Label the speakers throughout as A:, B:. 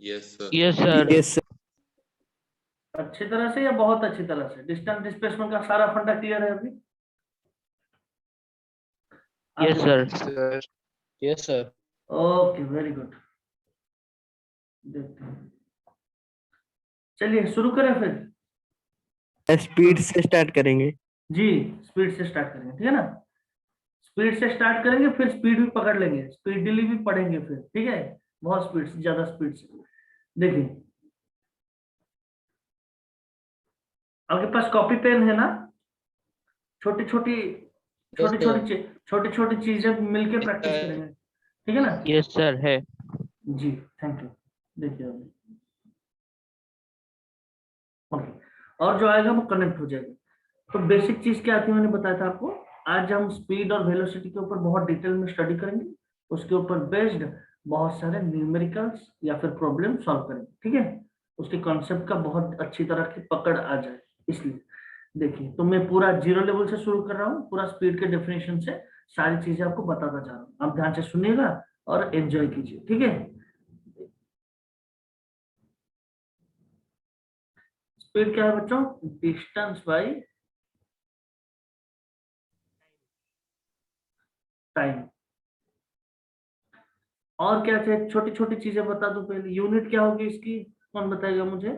A: Yes sir.
B: Yes sir.
C: Yes sir.
D: अच्छी तरह से या बहुत अच्छी तरह से? डिस्टेंस डिस्प्लेसमेंट का सारा फंडा क्लियर है अभी?
B: Yes sir.
C: Sir yes sir.
D: Okay, very good. देखते हैं, चलिए शुरू करें फिर।
C: स्पीड से स्टार्ट करेंगे।
D: जी, स्पीड से स्टार्ट करेंगे, ठीक है ना? स्पीड से स्टार्ट करेंगे, फिर स्पीड भी पकड़ लेंगे, स्पीडली भी पढ़ेंगे फिर, ठीक है? बहुत स्पीड से, ज्यादा स्पीड से। देखिए, आपके पास कॉपी पेन है ना? छोटी छोटी छोटी छोटी चीजें मिलके प्रैक्टिस करेंगे, ठीक है ना?
B: यस सर है।
D: जी, थैंक यू। देखिए अभी, ओके, और जो आएगा वो कनेक्ट हो जाएगा। तो बेसिक चीज क्या आती है, मैंने बताया था आपको। आज हम स्पीड और वेलोसिटी के ऊपर बहुत डिटेल में स्टडी करेंगे, उसके ऊपर बेस्ड बहुत सारे न्यूमेरिकल्स या फिर प्रॉब्लम सॉल्व करेंगे, ठीक है? उसके कॉन्सेप्ट का बहुत अच्छी तरह की पकड़ आ जाए, इसलिए देखिए, तो मैं पूरा जीरो लेवल से शुरू कर रहा हूँ, पूरा स्पीड के डेफिनेशन से सारी चीजें आपको बताता जा रहा हूँ। आप ध्यान से सुनिएगा और एंजॉय कीजिए, ठीक है? स्पीड क्या है बच्चों? Distance by time. और क्या चाहिए? छोटी छोटी चीजें बता दो पहले। यूनिट क्या होगी इसकी, कौन बताएगा मुझे?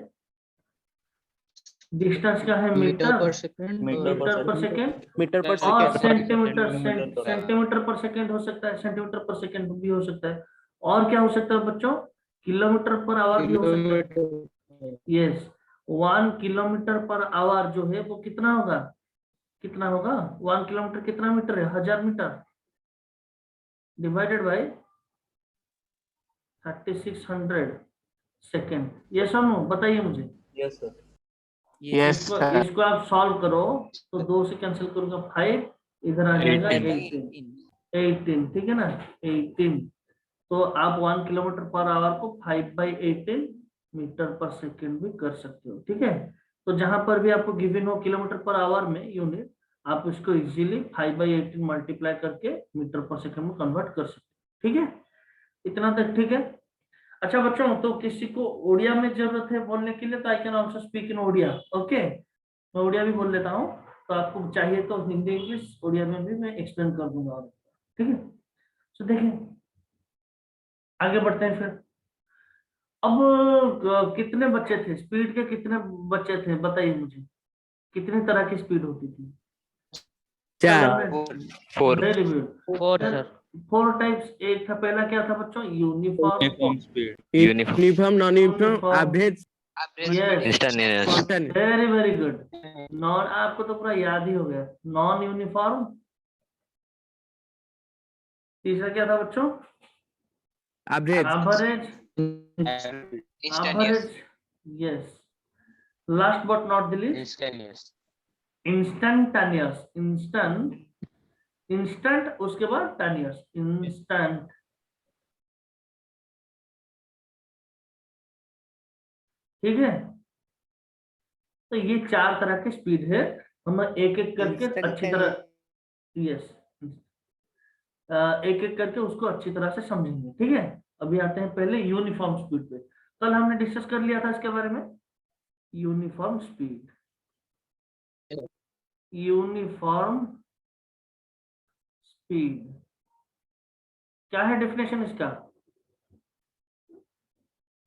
D: डिस्टेंस क्या है? Metre
C: per second.
D: Metre per second
C: metre पर
D: और
C: सेकंड।
D: सेंटीमीटर सेंटीमीटर पर सेकंड हो सकता है, सेंटीमीटर पर सेकंड भी हो सकता है। और क्या हो सकता है बच्चों? किलोमीटर पर आवर भी हो सकता है। यस, 1 किलोमीटर पर आवर जो है वो कितना होगा? कितना होगा? 1 किलोमीटर कितना मीटर है? 1000 मीटर डिवाइडेड बाई 3600 सेकेंड। ये सुनो, बताइए मुझे।
C: Yes sir. Yes sir.
D: इसको आप सॉल्व करो तो 2 से कैंसिल करूंगा 5, इधर आ जाएगा 18, ठीक है ना? 18। तो आप 1 किलोमीटर पर आवर को 5/18 मीटर पर सेकेंड भी कर सकते हो, ठीक है? तो जहां पर भी आपको गिवन हो किलोमीटर पर आवर में यूनिट, आप इसको इजीली 5/18 मल्टीप्लाई करके मीटर पर सेकेंड में कन्वर्ट कर सकते हो, ठीक है? इतना तक ठीक है? अच्छा बच्चों, तो किसी को उड़िया में जरूरत है बोलने के लिए, तो I can also speak in Odia. Okay, मैं उड़िया भी बोल लेता हूँ, तो आपको चाहिए तो हिंदी इंग्लिश उड़िया में भी मैं एक्सप्लेन कर दूंगा, ठीक है? तो देखिए, आगे बढ़ते हैं फिर। अब कितने बच्चे थे? स्पीड के कितने बच्चे थे बताइए मुझे? कितनी तरह की स्पीड होती थी?
C: 4।
A: 4।
D: Very good.
B: 4 सर।
D: 4 टाइप्स। एक था, पहला क्या था बच्चों? Uniform
A: speed.
C: Uniform, non uniform, average,
D: yes,
A: instantaneous.
C: Spontaneous.
D: Very very good. Non, आपको तो पूरा याद ही हो गया। Non uniform. तीसरा क्या था बच्चों?
C: Average.
D: Average. Average, yes. Last but not the least, instantaneous. Instant उसके बाद टेनियस, इंस्टेंट, ठीक है? तो ये 4 तरह की स्पीड है, हम एक एक करके अच्छी तरह, यस, एक एक करके उसको अच्छी तरह से समझेंगे, ठीक है? अभी आते हैं पहले यूनिफॉर्म स्पीड पे। कल हमने डिस्कस कर लिया था इसके बारे में। यूनिफॉर्म स्पीड, यूनिफॉर्म स्पीड क्या है डेफिनेशन इसका?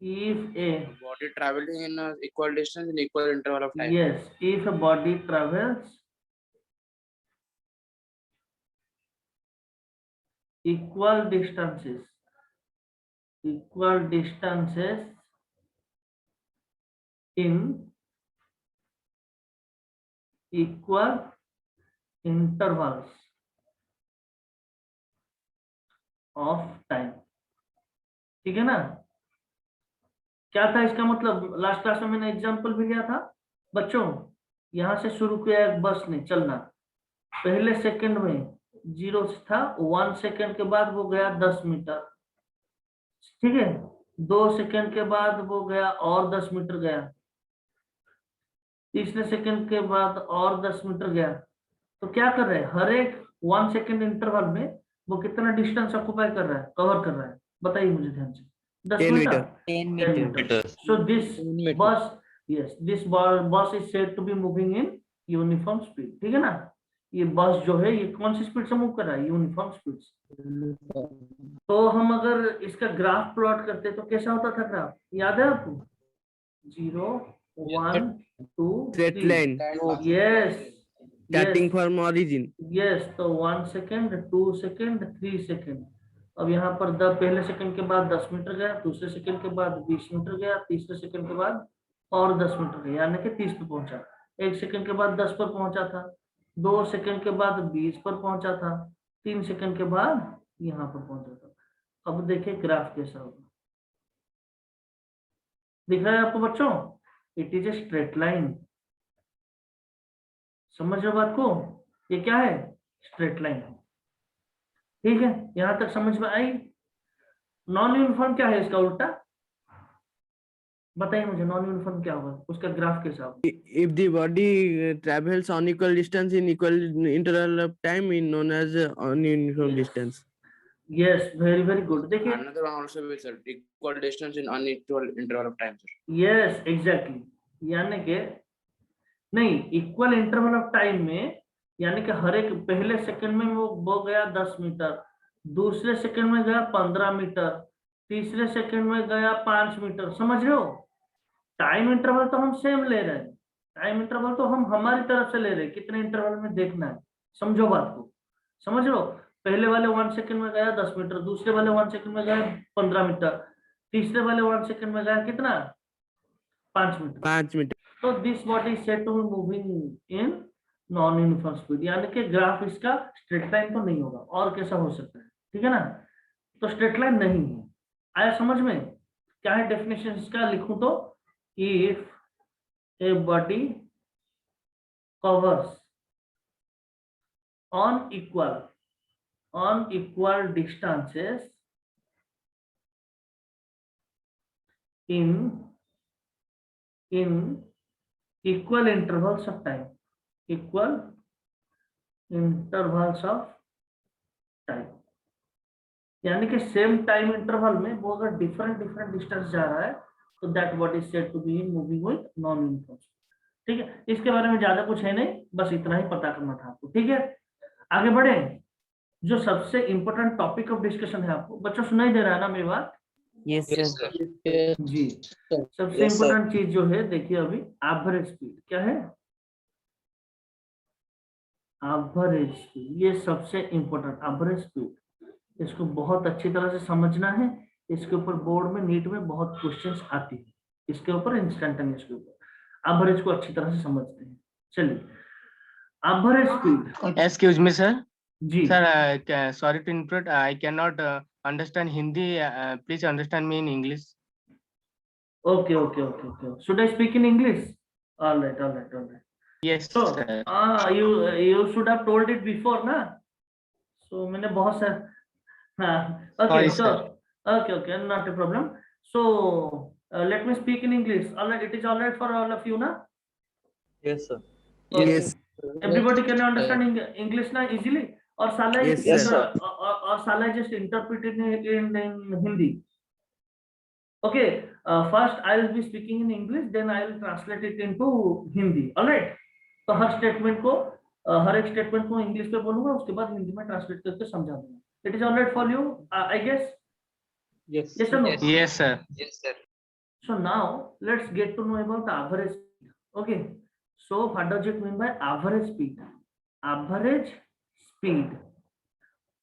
D: If a
E: body traveling in a equal distance in equal interval of time.
D: yes, if a body travels equal distances in equal intervals of time, ठीक है ना? क्या था इसका मतलब? लास्ट क्लास में मैंने एग्जांपल भी लिया था बच्चों। यहां से शुरू किया एक बस ने चलना, पहले सेकंड में 0 था, 1 सेकंड के बाद वो गया 10 मीटर, ठीक है? 2 सेकंड के बाद वो गया और 10 मीटर गया, तीसरे सेकंड के बाद और 10 मीटर गया। तो क्या कर रहे हैं? हर एक 1 सेकंड इंटरवल में वो कितना डिस्टेंस ऑक्युपाई कर रहा है, कवर कर रहा है? बताइए मुझे ध्यान से, 10
C: 10
D: metre,
C: meter.
A: 10
D: 10
A: meters.
D: meters. So this
E: 10 meter.
D: bus, yes, this bus is said to be moving in uniform speed. ठीक है ना, ये बस जो है ये कौन सी स्पीड से मूव कर रहा है, यूनिफॉर्म स्पीड से। तो हम अगर इसका ग्राफ प्लॉट करते तो कैसा होता था ग्राफ, याद है आपको? 0 1 2
C: Straight
D: 3,
C: line.
D: yes,
C: Starting
D: yes,
C: from origin.
D: yes, तो 1 सेकेंड, 2 सेकेंड, 3 सेकेंड। अब यहाँ पर पहले सेकंड के बाद 10 मीटर गया, दूसरे सेकंड के बाद 20 मीटर गया, तीसरे सेकंड के बाद और 10 मीटर गया, यानी कि 30 पे पहुंचा। 1 सेकंड के बाद 10 पर पहुंचा था, 2 सेकंड के बाद 20 पर पहुंचा था, 3 सेकंड के बाद यहाँ पर पहुंचा था। अब देखिए ग्राफ कैसा होगा, दिख रहा है आपको बच्चों? It is a straight line. समझ रहे हो बात को? ये क्या है? स्ट्रेट लाइन है। ठीक है, यहां तक समझ में आई? नॉन यूनिफॉर्म क्या है इसका उल्टा? बताइए मुझे, नॉन यूनिफॉर्म क्या होगा, उसका ग्राफ कैसा होगा?
C: If the body travels unequal distance in equal interval of time, is known as ununiform
D: Yes.
C: distance.
D: Yes, very very good. देखिए,
E: Another one also will sir, equal distance in unequal interval of time, sir.
D: Yes exactly, यानी कि नहीं, equal interval of time में, यानी कि हर एक पहले second में वो गया 10 मीटर, दूसरे सेकंड में गया 15 मीटर, तीसरे सेकंड में गया 5 मीटर। समझ रहे हो? टाइम इंटरवल तो हम सेम ले रहे हैं, टाइम इंटरवल तो हम हमारी तरफ से ले रहे हैं, कितने इंटरवल में देखना है। समझो बात को, समझ लो? पहले वाले 1 सेकंड में गया 10 मीटर, दूसरे वाले 1 सेकंड में गया 15 मीटर, तीसरे वाले 1 सेकंड में गया कितना, 5 मीटर।
C: 5 meter.
D: तो this body is said to be moving in non uniform speed, यानी कि ग्राफ इसका स्ट्रेट लाइन तो नहीं होगा, और कैसा हो सकता है? ठीक है ना, तो स्ट्रेट लाइन नहीं है। आया समझ में? क्या है डेफिनेशन इसका, लिखूं तो, if a body covers on equal distances in equal intervals of time, equal intervals of time, यानी कि सेम टाइम इंटरवल में वो अगर डिफरेंट डिस्टेंस जा रहा है तो that what is said to be moving with non uniform. ठीक है, इसके बारे में ज्यादा कुछ है नहीं, बस इतना ही पता करना था आपको। ठीक है, आगे बढ़े। जो सबसे इंपॉर्टेंट टॉपिक ऑफ डिस्कशन है, आपको बच्चों सुनाई दे रहा है ना मेरी बात?
A: Yes,
E: Yes,
A: sir.
E: sir.
D: जी, सबसे
E: Yes, sir.
D: इंपॉर्टेंट चीज जो है, देखिए अभी एवरेज स्पीड क्या है, एवरेज स्पीड, ये सबसे इंपॉर्टेंट एवरेज स्पीड। इसको बहुत अच्छी तरह से समझना है, इसके ऊपर बोर्ड में नीट में बहुत क्वेश्चंस आती है, इसके ऊपर इंस्टेंटेनियस के ऊपर एवरेज को अच्छी तरह से समझते हैं। चलिए, average speed.
F: Excuse me, sir.
D: जी
F: Sir, sorry to interrupt. I cannot understand Hindi. Please understand me in English.
D: okay. Should I speak in English? All right.
F: Yes,
D: So
F: sir.
D: you should have told it before ना, so मैंने बहुत सारे, हाँ, okay,
F: Sorry,
D: so
F: sir.
D: okay, not a problem. So let me speak in English. All right, it is all right for all of you ना?
A: Yes, sir.
D: Okay.
C: Yes.
D: Everybody can understand English ना easily, और साला
C: Yes, sir.
D: और साला just interpret it in Hindi. Okay, first I will be speaking in English, then I will translate it into Hindi. All right. तो हर statement को, हर एक statement को English पे बोलूंगा, उसके बाद हिंदी में ट्रांसलेट करके समझा दूंगा। It is alright for you, I guess?
E: Yes.
D: Yes or no?
F: Yes, sir.
E: Yes, sir.
D: So now let's get to know about average speed. Okay, so what does it mean by average speed? Average speed.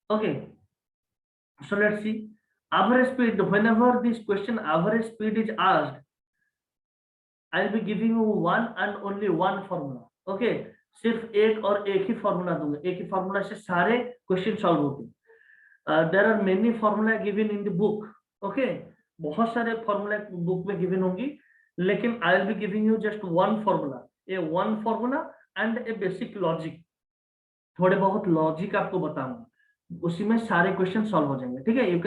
D: Okay, so let's see. Average speed, whenever this question average speed is asked, I'll be giving you one and only one formula. Okay, सिर्फ एक और एक ही formula दूंगा, एक ही formula से सारे question solve होते हैं। There are many formula given in the book. Okay, बहुत सारे फॉर्मूला बुक में गिवन होंगी, लेकिन I will be giving you just one formula and a basic logic. थोड़े बहुत लॉजिक आपको बताऊंगा, उसी में सारे क्वेश्चन सॉल्व हो जाएंगे। ठीक है, you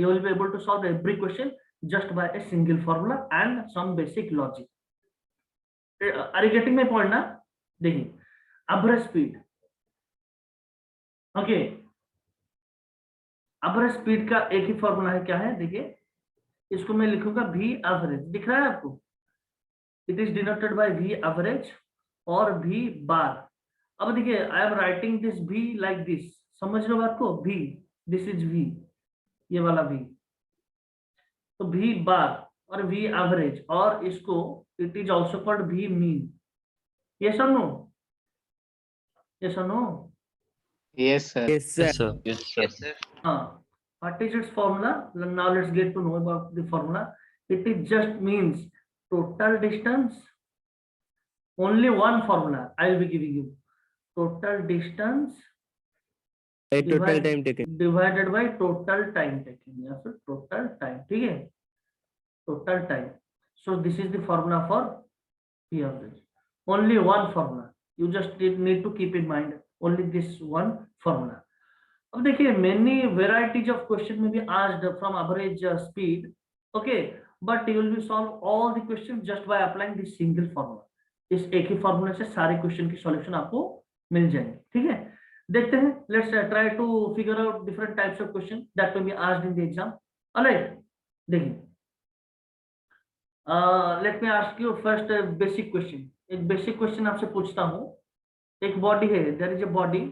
D: will be able to solve every question just by a single formula and some basic logic. Are you getting my point ना? देखिए, average speed. Okay, average speed का एक ही फॉर्मूला है, क्या है? देखिए, इसको मैं लिखूंगा V एवरेज, दिख रहा है आपको? It is denoted by V average और V बार। अब देखिए I am writing this V like this, समझ रहे हो बात को? V, दिस इज V, ये वाला V, तो V बार और V एवरेज, और इसको it is also called V mean. Yes और नो? यस और no?
F: Yes, sir.
C: Yes, sir.
A: Yes, sir.
D: What is its formula? Now let's get to know about the formula. It is just means total distance. Only one formula I will be giving you. Total distance
C: A total
D: Divide-
C: time taken.
D: divided by total time taken. या फिर total time, ठीक है? Total time. So this is the formula for P average. Only one formula. You just need to keep in mind only this one formula. अब देखिए many varieties of question may be asked from average speed, okay, but you will be solve all the questions just by applying this single formula. इस एक ही formula से सारे question की solution आपको मिल जाएंगे, ठीक है? देखते हैं, let's try to figure out different types of question that can be asked in the exam. Alright, देखिए let me ask you first basic question. एक बेसिक क्वेश्चन आपसे पूछता हूँ, एक बॉडी है, there is a body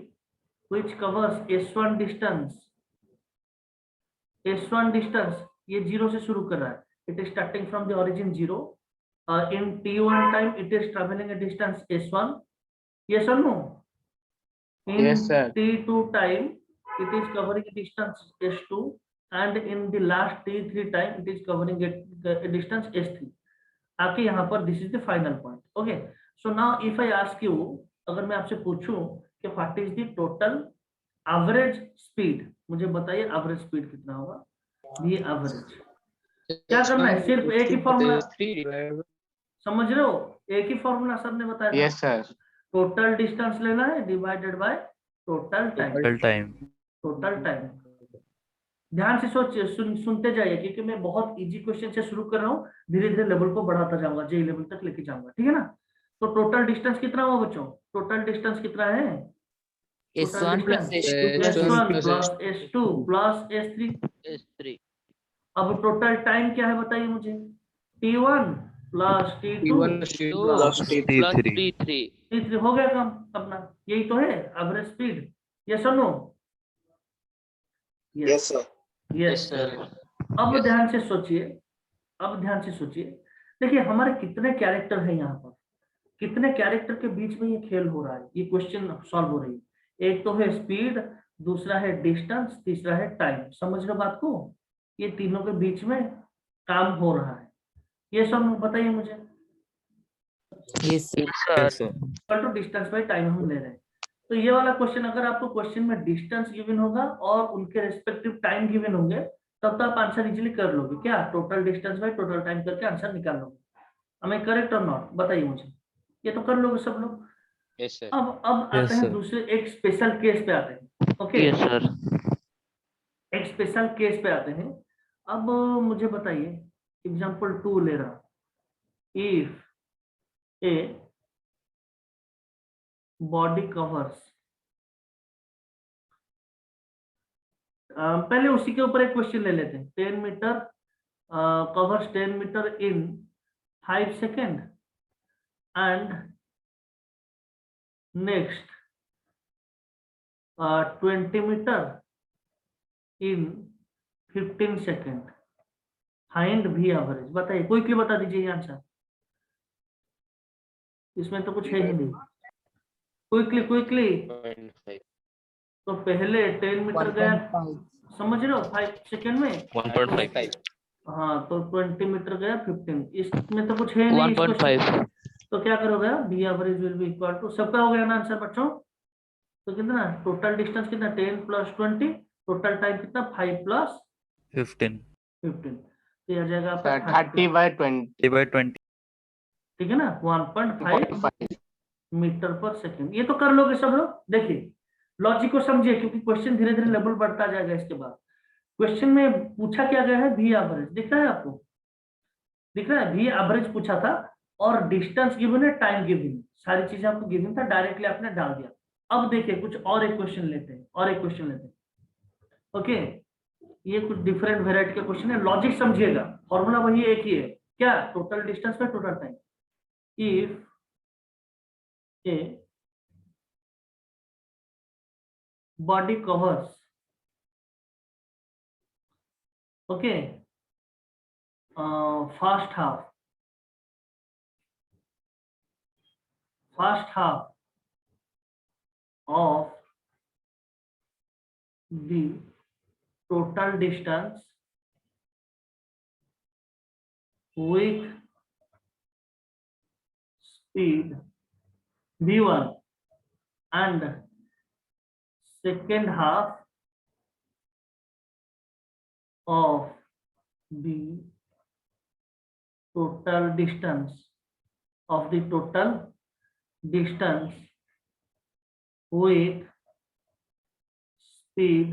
D: which covers s1 distance, s1 distance, ये 0 से शुरू कर रहा है, it is starting from the origin 0, in t1 time it is traveling a distance s1, yes or no? In
F: Yes, sir.
D: t2 time it is covering a distance s2, and in the last t3 time it is covering a distance s3। आके यहाँ पर this is the final point, okay? So now if I ask you, अगर मैं आपसे पूछूं कि what is the total average speed, मुझे बताइए एवरेज स्पीड कितना होगा? ये एवरेज क्या करना है? सिर्फ एक ही फॉर्मूला, समझ रहे हो? एक ही फॉर्मूला सर ने बताया था।
F: Yes, sir.
D: टोटल डिस्टेंस लेना है divided by total time.
A: Total time.
D: Total time, ध्यान से सोचिए, सुनते जाइए, क्योंकि मैं बहुत इजी क्वेश्चन से शुरू कर रहा हूँ, धीरे धीरे लेवल को बढ़ाता जाऊंगा, जे लेवल तक लेके जाऊंगा, ठीक है ना? तो टोटल डिस्टेंस कितना हुआ बच्चों? टोटल डिस्टेंस कितना है?
B: S1 plus
D: S1 plus S2 plus S3।
B: S3
D: अब टोटल टाइम क्या है बताइए मुझे? T1 plus T2
B: plus
A: T3.
B: T3
D: हो गया काम अपना, यही तो है एवरेज स्पीड। यस और no?
E: Yes, sir.
D: Yes
B: sir.
D: अब ध्यान से सोचिए, अब ध्यान से सोचिए, देखिए हमारे कितने कैरेक्टर हैं यहाँ पर, कितने कैरेक्टर के बीच में ये खेल हो रहा है, ये क्वेश्चन सॉल्व हो रही है। एक तो है स्पीड, दूसरा है डिस्टेंस, तीसरा है टाइम। समझ रहे हो बात को? ये तीनों के बीच में काम हो रहा है। ये सब बताइए मुझे।
B: Yes, sir.
D: तो डिस्टेंस बाय टाइम हम ले रहे हैं, तो ये वाला क्वेश्चन अगर आपको क्वेश्चन में डिस्टेंस गिवन होगा और उनके रेस्पेक्टिव टाइम गिवन होंगे, तब तो आप आंसर इजीली कर लोगे। क्या total distance by total time करके आंसर निकाल लोगे? हमें करेक्ट और नॉट बताइए मुझे, ये तो कर लोगे सब लोग।
E: Yes, sir.
D: अब आते
A: Yes,
D: हैं
A: sir.
D: दूसरे एक स्पेशल केस पे आते हैं, ओके?
B: Yes, sir.
D: एक स्पेशल केस पे आते हैं। अब मुझे बताइए, एग्जांपल 2 ले रहा, इफ ए बॉडी कवर्स, पहले उसी के ऊपर एक क्वेश्चन ले लेते हैं। 10 metre covers 10 metre in 5 second and next 20 metre in 15 second, find भी एवरेज। बताइए, कोई क्यों बता दीजिए ये आंसर, इसमें तो कुछ है ही नहीं। Quickly quickly,
E: 0.5.
D: तो पहले 10 मीटर गया, समझ रहे हो, 5 सेकेंड में
A: 1.5.
D: हाँ, तो 20 मीटर गया 15, इसमें तो कुछ है नहीं।
B: 1.5
D: तो क्या करोगे? B average will be equal to, सबका हो गया ना आंसर बच्चों? तो कितना टोटल डिस्टेंस कितना? 10 प्लस 20, टोटल टाइम कितना? 5 प्लस
A: 15.
D: 15, तो यह आ जाएगा
F: Sir,
D: आपका
F: 30/20.
A: 30/20.
D: ठीक है ना, 1.5 मीटर पर सेकेंड। ये तो कर लोगे सब लोग। देखिए लॉजिक को समझिए, क्योंकि क्वेश्चन धीरे धीरे लेवल बढ़ता जाएगा। इसके बाद क्वेश्चन में पूछा क्या गया है? भी एवरेज, दिख रहा है आपको? दिख रहा है? भी एवरेज पूछा था और डिस्टेंस गिवन है, टाइम गिवन, सारी चीजें आपको गिवन था, डायरेक्टली आपने डाल दिया। अब देखिए कुछ और एक क्वेश्चन लेते हैं, और एक क्वेश्चन लेते हैं, ओके? ये कुछ डिफरेंट वेराइटी के क्वेश्चन है, लॉजिक समझिएगा, फॉर्मूला वही एक ही है, क्या, टोटल डिस्टेंस पे total time. If a body covers, okay, first half of the total distance with speed v1 and second half of the total distance with speed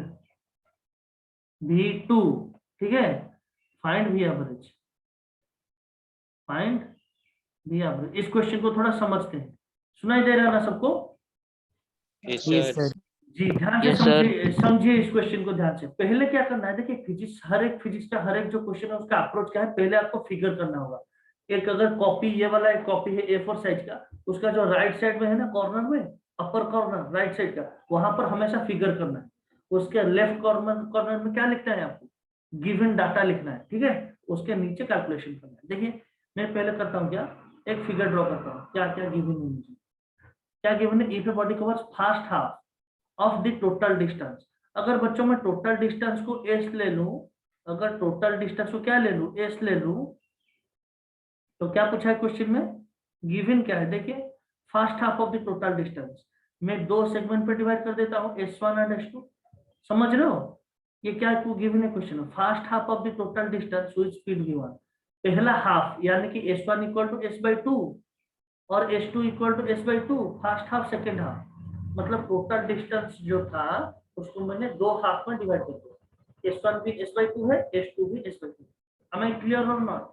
D: v2, ठीक है, find v average, इस question को थोड़ा समझते हैं, सुनाई दे रहा है ना सबको?
A: Yes,
B: Yes,
A: sir.
B: sir.
D: जी ध्यान से
B: Yes, sir.
D: समझिए इस क्वेश्चन को ध्यान से। पहले क्या करना है, देखिए फिजिक्स, हर एक फिजिक्स का हर एक जो क्वेश्चन है उसका अप्रोच क्या है, पहले आपको फिगर करना होगा। एक अगर कॉपी, ये वाला एक कॉपी है A4 साइज का, उसका जो राइट साइड में है ना, कॉर्नर में, अपर कॉर्नर राइट साइड का, वहां पर हमेशा फिगर करना है। उसके लेफ्ट कॉर्नर में क्या लिखना है आपको, गिवन डाटा लिखना है, ठीक है, उसके नीचे कैलकुलेशन करना है। देखिए मैं पहले करता हूँ क्या, एक फिगर ड्रॉ करता हूँ, क्या क्या गिवन है मुझे, क्या गिवन है, if a body covers first half of the total distance. अगर बच्चों में टोटल डिस्टेंस को एस ले लूं, अगर टोटल डिस्टेंस को क्या ले लूं, एस ले लूं, तो क्या पूछा है क्वेश्चन में, गिवन क्या है, देखिए first half of the total distance मैं दो सेगमेंट पे डिवाइड कर देता हूं, S1 एंड S2, समझ रहे हो, ये क्या गिवन है क्वेश्चन में, first half of the total distance with speed v1, पहला हाफ यानी कि S1 इक्वल टू S/2 और S2 equal to S/2, first half second half, मतलब टोटल डिस्टेंस जो था उसको मैंने दो हाफ में डिवाइड कर दिया, S1 भी S/2 है, S2 भी S/2। am I clear or not?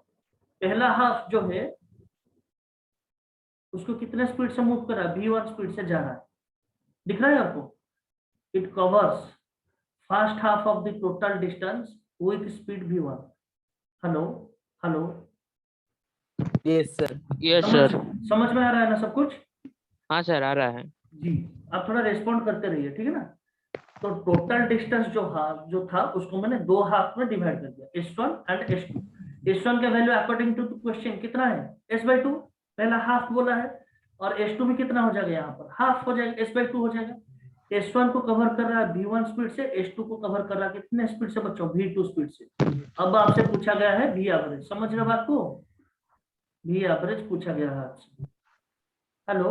D: पहला हाफ जो है उसको कितने स्पीड से मूव कर रहा है, v1 स्पीड से जा रहा है, दिख रहा है आपको, it covers first half of the total distance with speed v1। Hello hello,
B: Yes, sir. Yes, sir.
D: समझ में आ रहा है ना सब कुछ?
B: हाँ सर, आ रहा है।
D: जी, आप थोड़ा रेस्पॉन्ड करते रहिए, ठीक है ना। तो टोटल डिस्टेंस जो था उसको मैंने दो हाफ में डिवाइड कर दिया, S1 एंड S2। S1 का वैल्यू अकॉर्डिंग टू क्वेश्चन कितना है, S/2, पहला हाफ बोला है, और S2 भी कितना हो जाएगा, यहाँ पर हाफ हो जाएगा, S/2 हो जाएगा। S1 को कवर कर रहा है v1 स्पीड से, S2 को कवर कर रहा है कितने स्पीड से बच्चों, v2 स्पीड से। अब आपसे पूछा गया है v एवरेज, समझ रहे बात को, v एवरेज पूछा गया है आपसे। हेलो,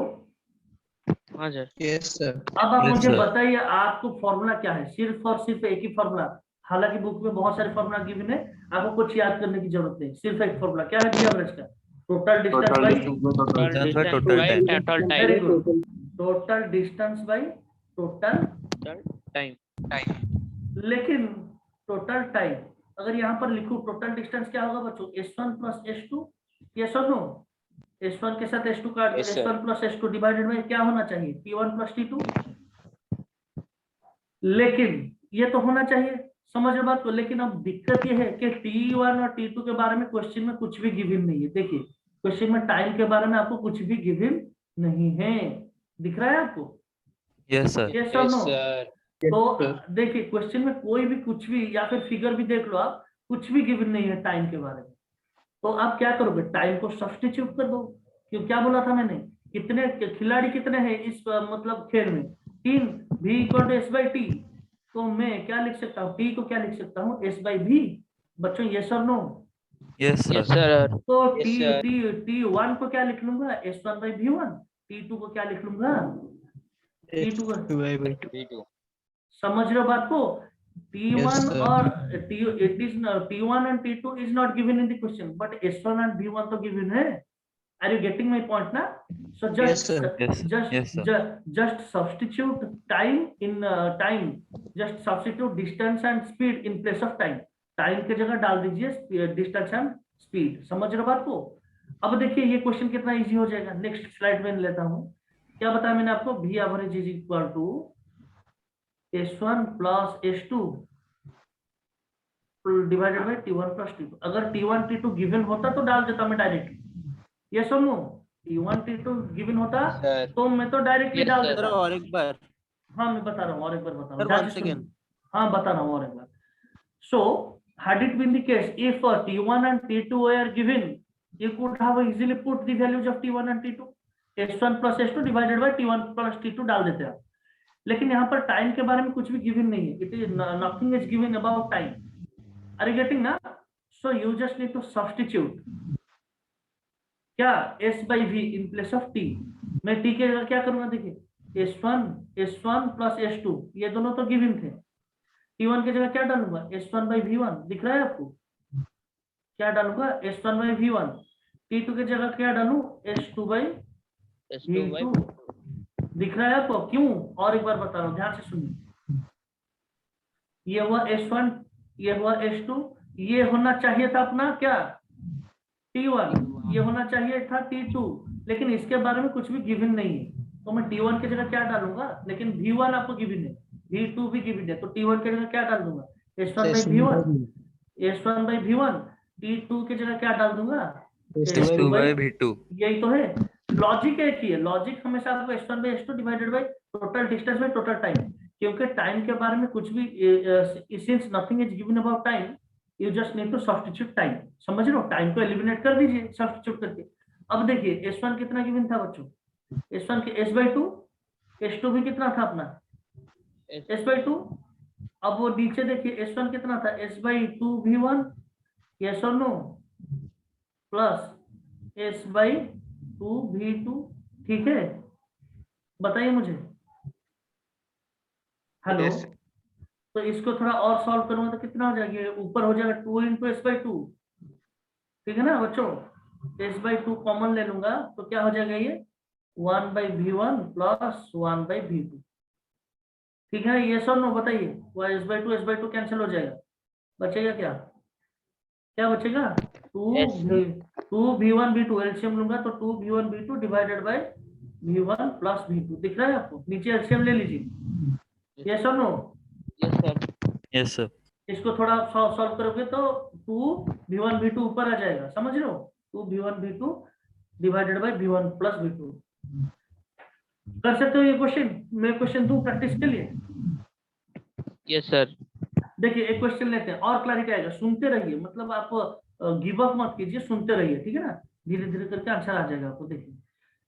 B: हाँ सर।
E: Yes, sir.
D: अब आप
A: Yes,
D: मुझे
A: sir.
D: बताइए आपको फॉर्मूला क्या है, सिर्फ और सिर्फ एक ही फॉर्मूला, हालांकि बुक में बहुत सारे फॉर्मूला गिवन है, आपको कुछ याद करने की जरूरत नहीं, सिर्फ एक फॉर्मूला, क्या है v एवरेज का, total distance bye
A: Distance by total time.
B: Total
D: very
B: time.
D: Good, total distance by total
B: Time.
D: लेकिन टोटल टाइम, अगर यहाँ पर लिखूं टोटल डिस्टेंस क्या होगा बच्चों, S1 प्लस S2, यस और नो, S1 के साथ S2 काट दो,
A: Yes, sir.
D: S1 plus S2 divided bye क्या होना चाहिए, T1 प्लस T2, लेकिन ये तो होना चाहिए, समझ रहे बात को। लेकिन अब दिक्कत ये है कि T1 और T2 के बारे में क्वेश्चन में कुछ भी गिवन नहीं है। देखिए क्वेश्चन में टाइम के बारे में आपको कुछ भी गिवन नहीं है, दिख रहा है आपको,
A: Yes, sir.
D: यस और
A: Yes,
D: नो।
A: sir.
D: तो देखिए क्वेश्चन में कोई भी कुछ भी, या फिर फिगर भी देख लो आप, कुछ भी गिवन नहीं है टाइम के बारे में। तो आप क्या करोगे, टाइम को सब्स्टिट्यूट कर दो, क्यों, क्या बोला था मैंने, कितने खिलाड़ी कितने हैं इस मतलब खेल में, 3, v इक्वल टू S/T, तो मैं क्या लिख सकता हूँ, T को क्या लिख सकता हूँ, S/V, बच्चों यस और no.
A: Yes, sir.
B: Yes, sir.
D: तो
A: Yes, sir.
D: T1 को क्या लिख लूंगा, S1/V1, T2 को क्या लिख लूंगा, T2 को,
A: V2.
D: समझ रहे हो बात को, T1
E: Yes, sir.
D: और T1 and T2 is not given in the question, but S1 and V1 तो given है। Are you getting my point ना? So
E: Yes, sir.
A: Yes, yes, sir.
D: just substitute time in time, just substitute distance and speed in place of time, time की जगह डाल दीजिए distance and speed, समझ रहे हो बात को। अब देखिए ये क्वेश्चन कितना इजी हो जाएगा, नेक्स्ट स्लाइड में लेता हूँ। क्या बताया मैंने आपको, v average is equal to S1 plus S2 divided by T1 plus T2। अगर T1 T2 गिवन होता तो डाल देता मैं डायरेक्टली, यस और नो? T1 T2 गिवन होता तो मैं तो डायरेक्टली डाल देता।
C: और एक बार
D: हाँ मैं बता रहा हूँ, और एक बार बता रहा हूँ,
C: Sir,
D: ध्यान
C: once
D: से सुनिए।
C: again.
D: हाँ बता रहा हूँ और एक बार। So had it been the case if T1 and T2 were given, you could have easily put the values of T1 and T2, S1 plus S2 divided by T1 plus T2 डाल देते हैं। लेकिन यहाँ पर time के बारे में कुछ भी गिवन नहीं है, it is nothing is given about time. Are you getting ना? So you just need to substitute क्या S by V in place of T। मैं T के जगह क्या करूंगा, देखिए S1 प्लस S2 ये दोनों तो गिवन थे, T1 की जगह क्या डालूंगा, S1 by V1, दिख रहा है आपको? क्या डालूंगा, S1 by V1। T2 की जगह क्या डालूं, S2 by V2, दिख रहा है आपको? क्यों? और एक बार बता रहा हूँ, ध्यान से सुनिए। ये हुआ S1, ये हुआ S2, ये होना चाहिए था अपना क्या, T1, ये होना चाहिए था T2, लेकिन इसके बारे में कुछ भी गिवन नहीं है, तो मैं T1 की जगह क्या डालूंगा, लेकिन V1 आपको गिवन है, V2 भी गिवन है, तो T1 की जगह क्या डाल दूंगा, S1 by V1, S1 by V1। T2 की जगह क्या डाल दूंगा,
A: S2 by V2।
D: यही तो है, लॉजिक एक ही है। लॉजिक हमेशा आपको S1 by S2 divided by total distance by total time, क्योंकि टाइम के बारे में कुछ भी since nothing is given about time, you just need to substitute time. समझ रहे हो? टाइम को एलिमिनेट कर दीजिए सब्स्टिट्यूट करके। अब देखिए S1 कितना गिवन था बच्चों, S1 के S by 2, S2 भी कितना था अपना S by 2। अब वो नीचे देखिए S1 कितना था, S by 2 V1, यस और no, plus S by 2 V2, ठीक है? बताइए मुझे, हेलो।
E: Yes.
D: तो इसको थोड़ा और सॉल्व करूंगा तो कितना हो जाएगा, ऊपर हो जाएगा 2 into S by 2, ठीक है ना बच्चों? S by 2 कॉमन ले लूंगा तो क्या हो जाएगा, ये 1 by V1 plus 1 by V2, ठीक है? ये सर नो बताइए, S by 2 कैंसिल हो जाएगा, बचेगा क्या, क्या बचेगा, 2V1 V2 एलसीएम लूंगा तो 2V1 V2 divided by V1 plus V2, दिख रहा है आपको? नीचे एलसीएम ले लीजिए, ये सर नो,
A: Yes sir।
D: इसको थोड़ा सॉल्व करोगे तो 2V1 V2 ऊपर आ जाएगा, समझ रहे हो? 2V1 V2 divided by V1 plus V2। कर सकते हो ये क्वेश्चन? मैं क्वेश्चन दूं प्रैक्टिस के लिए?
B: Yes sir.
D: देखिए एक क्वेश्चन लेते हैं और क्लैरिटी आएगा, सुनते रहिए, मतलब आप गिव अप मत कीजिए, सुनते रहिए, ठीक है ना? धीरे धीरे करके आंसर आ जाएगा आपको। देखिए,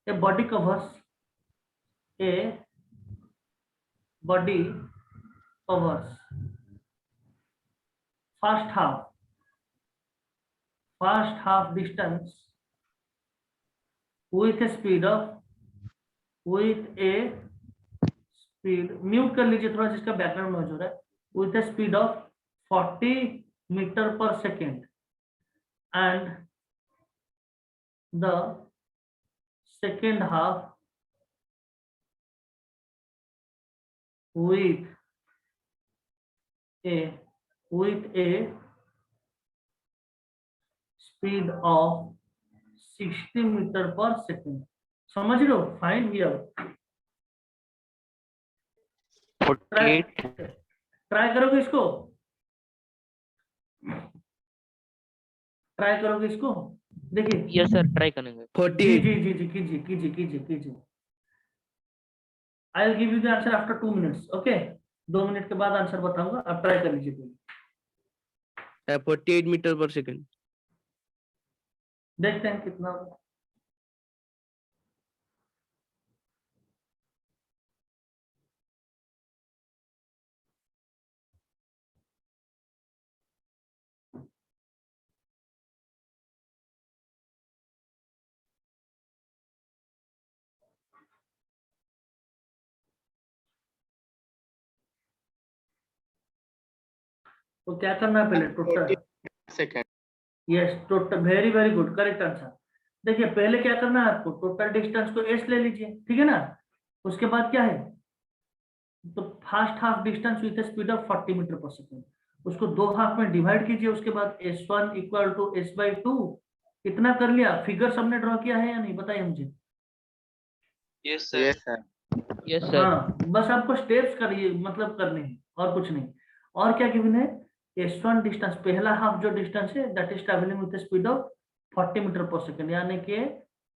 D: a body covers first half distance with a speed mute कर लीजिए थोड़ा, जिसका बैकग्राउंड नॉइज हो रहा है, with a speed of 40 meter per second, and the second half with a speed of 60 meter per second। समझ लो, फाइंड हियर।
A: 48।
D: ट्राई करोगे इसको, ट्राई करोगे इसको? देखिए,
B: यस सर, ट्राई करेंगे।
C: 48
D: जी जी जी कीजिए। I will give you the answer after 2 minutes, okay? 2 minute के बाद आंसर बताऊंगा, आप ट्राई कर लीजिए पहले।
C: 48 मीटर पर सेकंड।
D: देखते हैं कितना होगा। तो क्या करना है पहले, total
E: second.
D: Yes, total, very very good, correct answer. देखिए पहले क्या करना है आपको, टोटल डिस्टेंस को S ले लीजिए, ठीक है ना? उसके बाद क्या है, तो first half distance with speed of 40 metre per second, उसको 2 हाफ में डिवाइड कीजिए। उसके बाद S1 equal to S by 2, इतना कर लिया। फिगर सबने ड्रॉ किया है या नहीं, बताइए मुझे।
E: Yes sir.
B: Yes sir.
D: हाँ, बस आपको स्टेप्स करिए, मतलब करने हैं और कुछ नहीं। और क्या गिवन है, S1 डिस्टेंस, पहला हाफ जो डिस्टेंस है that is travelling with speed of 40 metre per second, यानी कि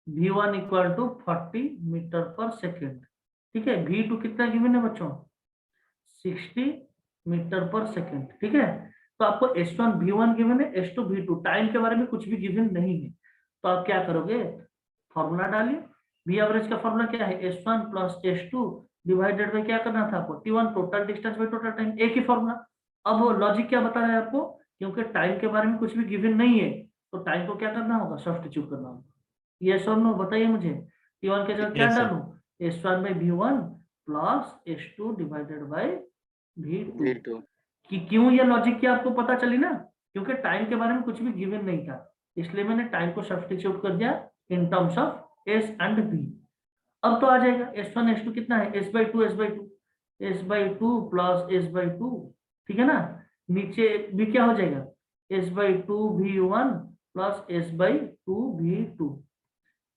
D: v1 equal to 40 metre per second. ठीक है, v2 कितना गिवन है बच्चों, 60 मीटर पर सेकंड। ठीक है, तो आपको S1 v1 गिवन है, S2 v2, टाइम के बारे में कुछ भी गिवन नहीं है, तो आप क्या करोगे, फॉर्मूला डालिए। v एवरेज का फॉर्मूला क्या है, S1 plus S2 divided bye क्या करना था आपको, T1 total distance by total time, एक ही फॉर्मूला। अब वो लॉजिक क्या बता रहा है आपको, क्योंकि टाइम के बारे में कुछ भी गिवन नहीं है तो टाइम को क्या करना होगा, सब्स्टिट्यूट करना होगा। यस और नो बताइए मुझे, T1 के जगह क्या
A: Yes, sir.
D: डालूं, S1 bye V1 plus S2 divided bye V2।
E: V2
D: कि क्यों ये लॉजिक की आपको पता चली ना, क्योंकि टाइम के बारे में कुछ भी गिवन नहीं था, इसलिए मैंने टाइम को सब्स्टिट्यूट कर दिया in terms of S and V। अब तो आ जाएगा S1 S2 कितना है, S/2 S/2 प्लस S/2, ठीक है ना, नीचे भी क्या हो जाएगा, S/2 V1 plus S/2 V2।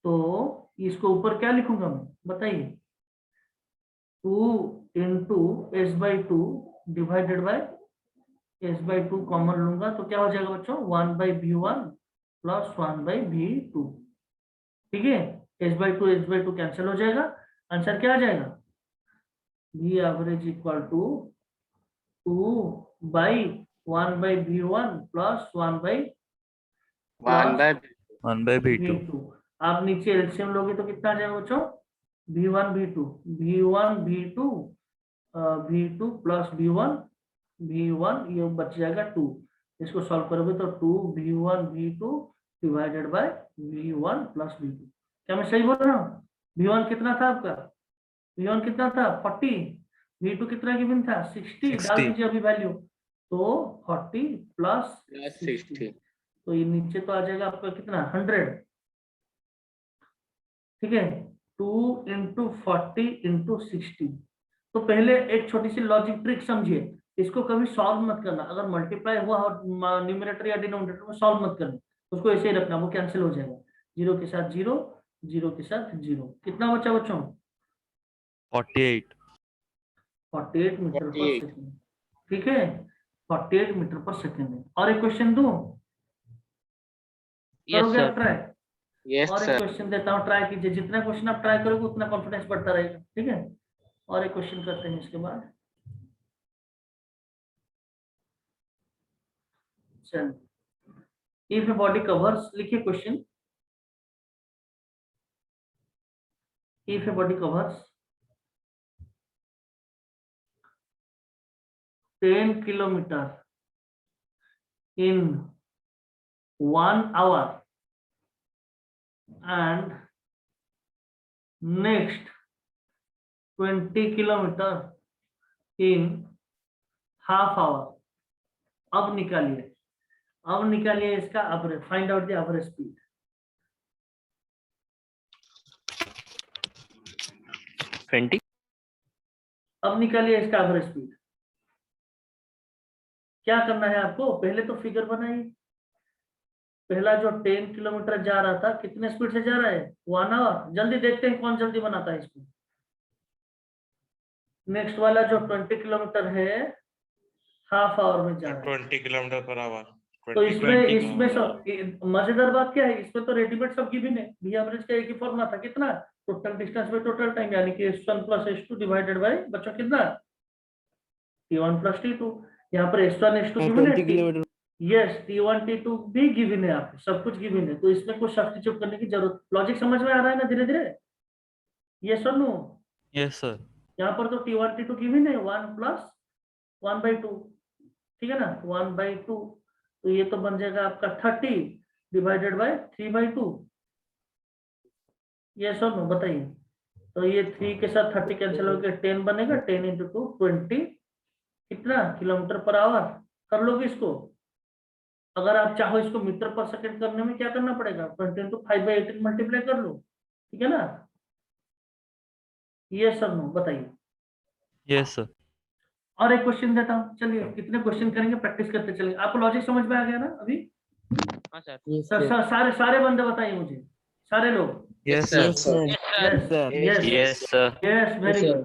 D: तो इसको ऊपर क्या लिखूंगा मैं, बताइए, 2 into S/2 divided by S/2 common लूंगा तो क्या हो जाएगा बच्चों, 1/V1 प्लस 1/V2। ठीक है, S/2 कैंसिल हो जाएगा, आंसर क्या आ जाएगा, V average equal to 2/1/V1 plus
E: 1 by
A: 1 by V2.
D: V2। आप नीचे एलसीएम लोगे तो कितना आ जाएगा बच्चों, V1 V2 V2 plus V1 ये बच जाएगा 2, इसको सॉल्व करोगे तो 2V1 V2 divided by V1 plus V2। क्या मैं सही बोल रहा हूँ, V1 कितना था आपका, V1 कितना था 40, V2 कितना गिवन था 60, डाल
A: 60.
D: दीजिए अभी वैल्यू, तो 40 प्लस
E: plus
D: 60,
E: 60.
D: तो ये नीचे तो आ जाएगा आपका कितना 100। ठीक है, 2 इंटू 40 इंटू 60। तो पहले एक छोटी सी लॉजिक ट्रिक समझिए, इसको कभी सॉल्व मत करना, अगर मल्टीप्लाई हुआ न्यूमरेटर या डिनोमिनेटर में सॉल्व मत करना, उसको ऐसे ही रखना, वो कैंसिल हो जाएगा, 0 के साथ 0, 0 के साथ 0। कितना बचा बच्चों,
A: 48.
D: 48 मीटर पर
E: 48.
D: सेकेंड। ठीक है, 48 मीटर पर सेकेंड है। और एक क्वेश्चन दूं,
B: यस
D: करोगे आप
B: सर,
D: ट्राई,
E: Yes,
D: और एक
E: sir.
D: क्वेश्चन देता हूँ, ट्राई कीजिए, जितना क्वेश्चन आप ट्राई करोगे उतना कॉन्फिडेंस बढ़ता रहेगा। ठीक है, और एक क्वेश्चन करते हैं इसके बाद, चल, इफ ए बॉडी कवर्स, लिखिए question, if a body covers 10 kilometer in 1 hour and next 20 kilometer in half hour, अब निकालिए इसका average, find out the average speed.
B: 20,
D: अब निकालिए इसका एवरेज स्पीड। क्या करना है आपको, पहले तो फिगर बनाइए, पहला जो 10 किलोमीटर जा रहा था कितने स्पीड से जा रहा है, 1 आवर, जल्दी देखते हैं कौन जल्दी बनाता है इसको। नेक्स्ट वाला जो 20 किलोमीटर है हाफ आवर में जा रहा है,
G: 20 किलोमीटर पर आवर।
D: तो इसमें सब मजेदार बात क्या है, इसमें तो रेडीमेड सब गिवन है, V एवरेज का एक ही फॉर्मूला था, कितना, total distance by total time, यानी कि S1 plus S2 divided bye बच्चों कितना, T1 प्लस T2। यहाँ पर S1 S2 गिवन
C: 20
D: है,
C: किलोमीटर।
D: यस T1 T2 भी गिवन है, आपको सब कुछ गिवन है, तो इसमें कुछ सब्स्टिट्यूट करने की जरूरत, लॉजिक समझ में आ रहा है ना धीरे धीरे, यस और नो।
A: Yes, sir.
D: यहाँ पर तो T1 T2 गिवन है 1 प्लस 1/2, ठीक है ना, 1/2, तो ये तो बन जाएगा आपका 30 डिवाइडेड बाय 3/2। यस और नो बताइए, तो ये 3 के साथ 30 कैंसिल होकर 10 बनेगा, 10 इंटू 2 20 कितना किलोमीटर पर आवर, कर लोगे इसको। अगर आप चाहो इसको मीटर पर सेकंड करने में क्या करना पड़ेगा, 20 इंटू 5/18 मल्टीप्लाई कर लो, ठीक है ना। ये सब नो बताइए।
A: Yes, sir.
D: और एक क्वेश्चन देता हूँ, चलिए कितने क्वेश्चन करेंगे, प्रैक्टिस करते चलेंगे। आपको लॉजिक समझ में आ गया ना अभी,
B: हाँ सर,
D: सारे बंदे बताइए मुझे, सारे लोग,
A: Yes,
E: sir.
A: sir.
D: Yes yes
A: Yes, sir.
D: Yes, very good.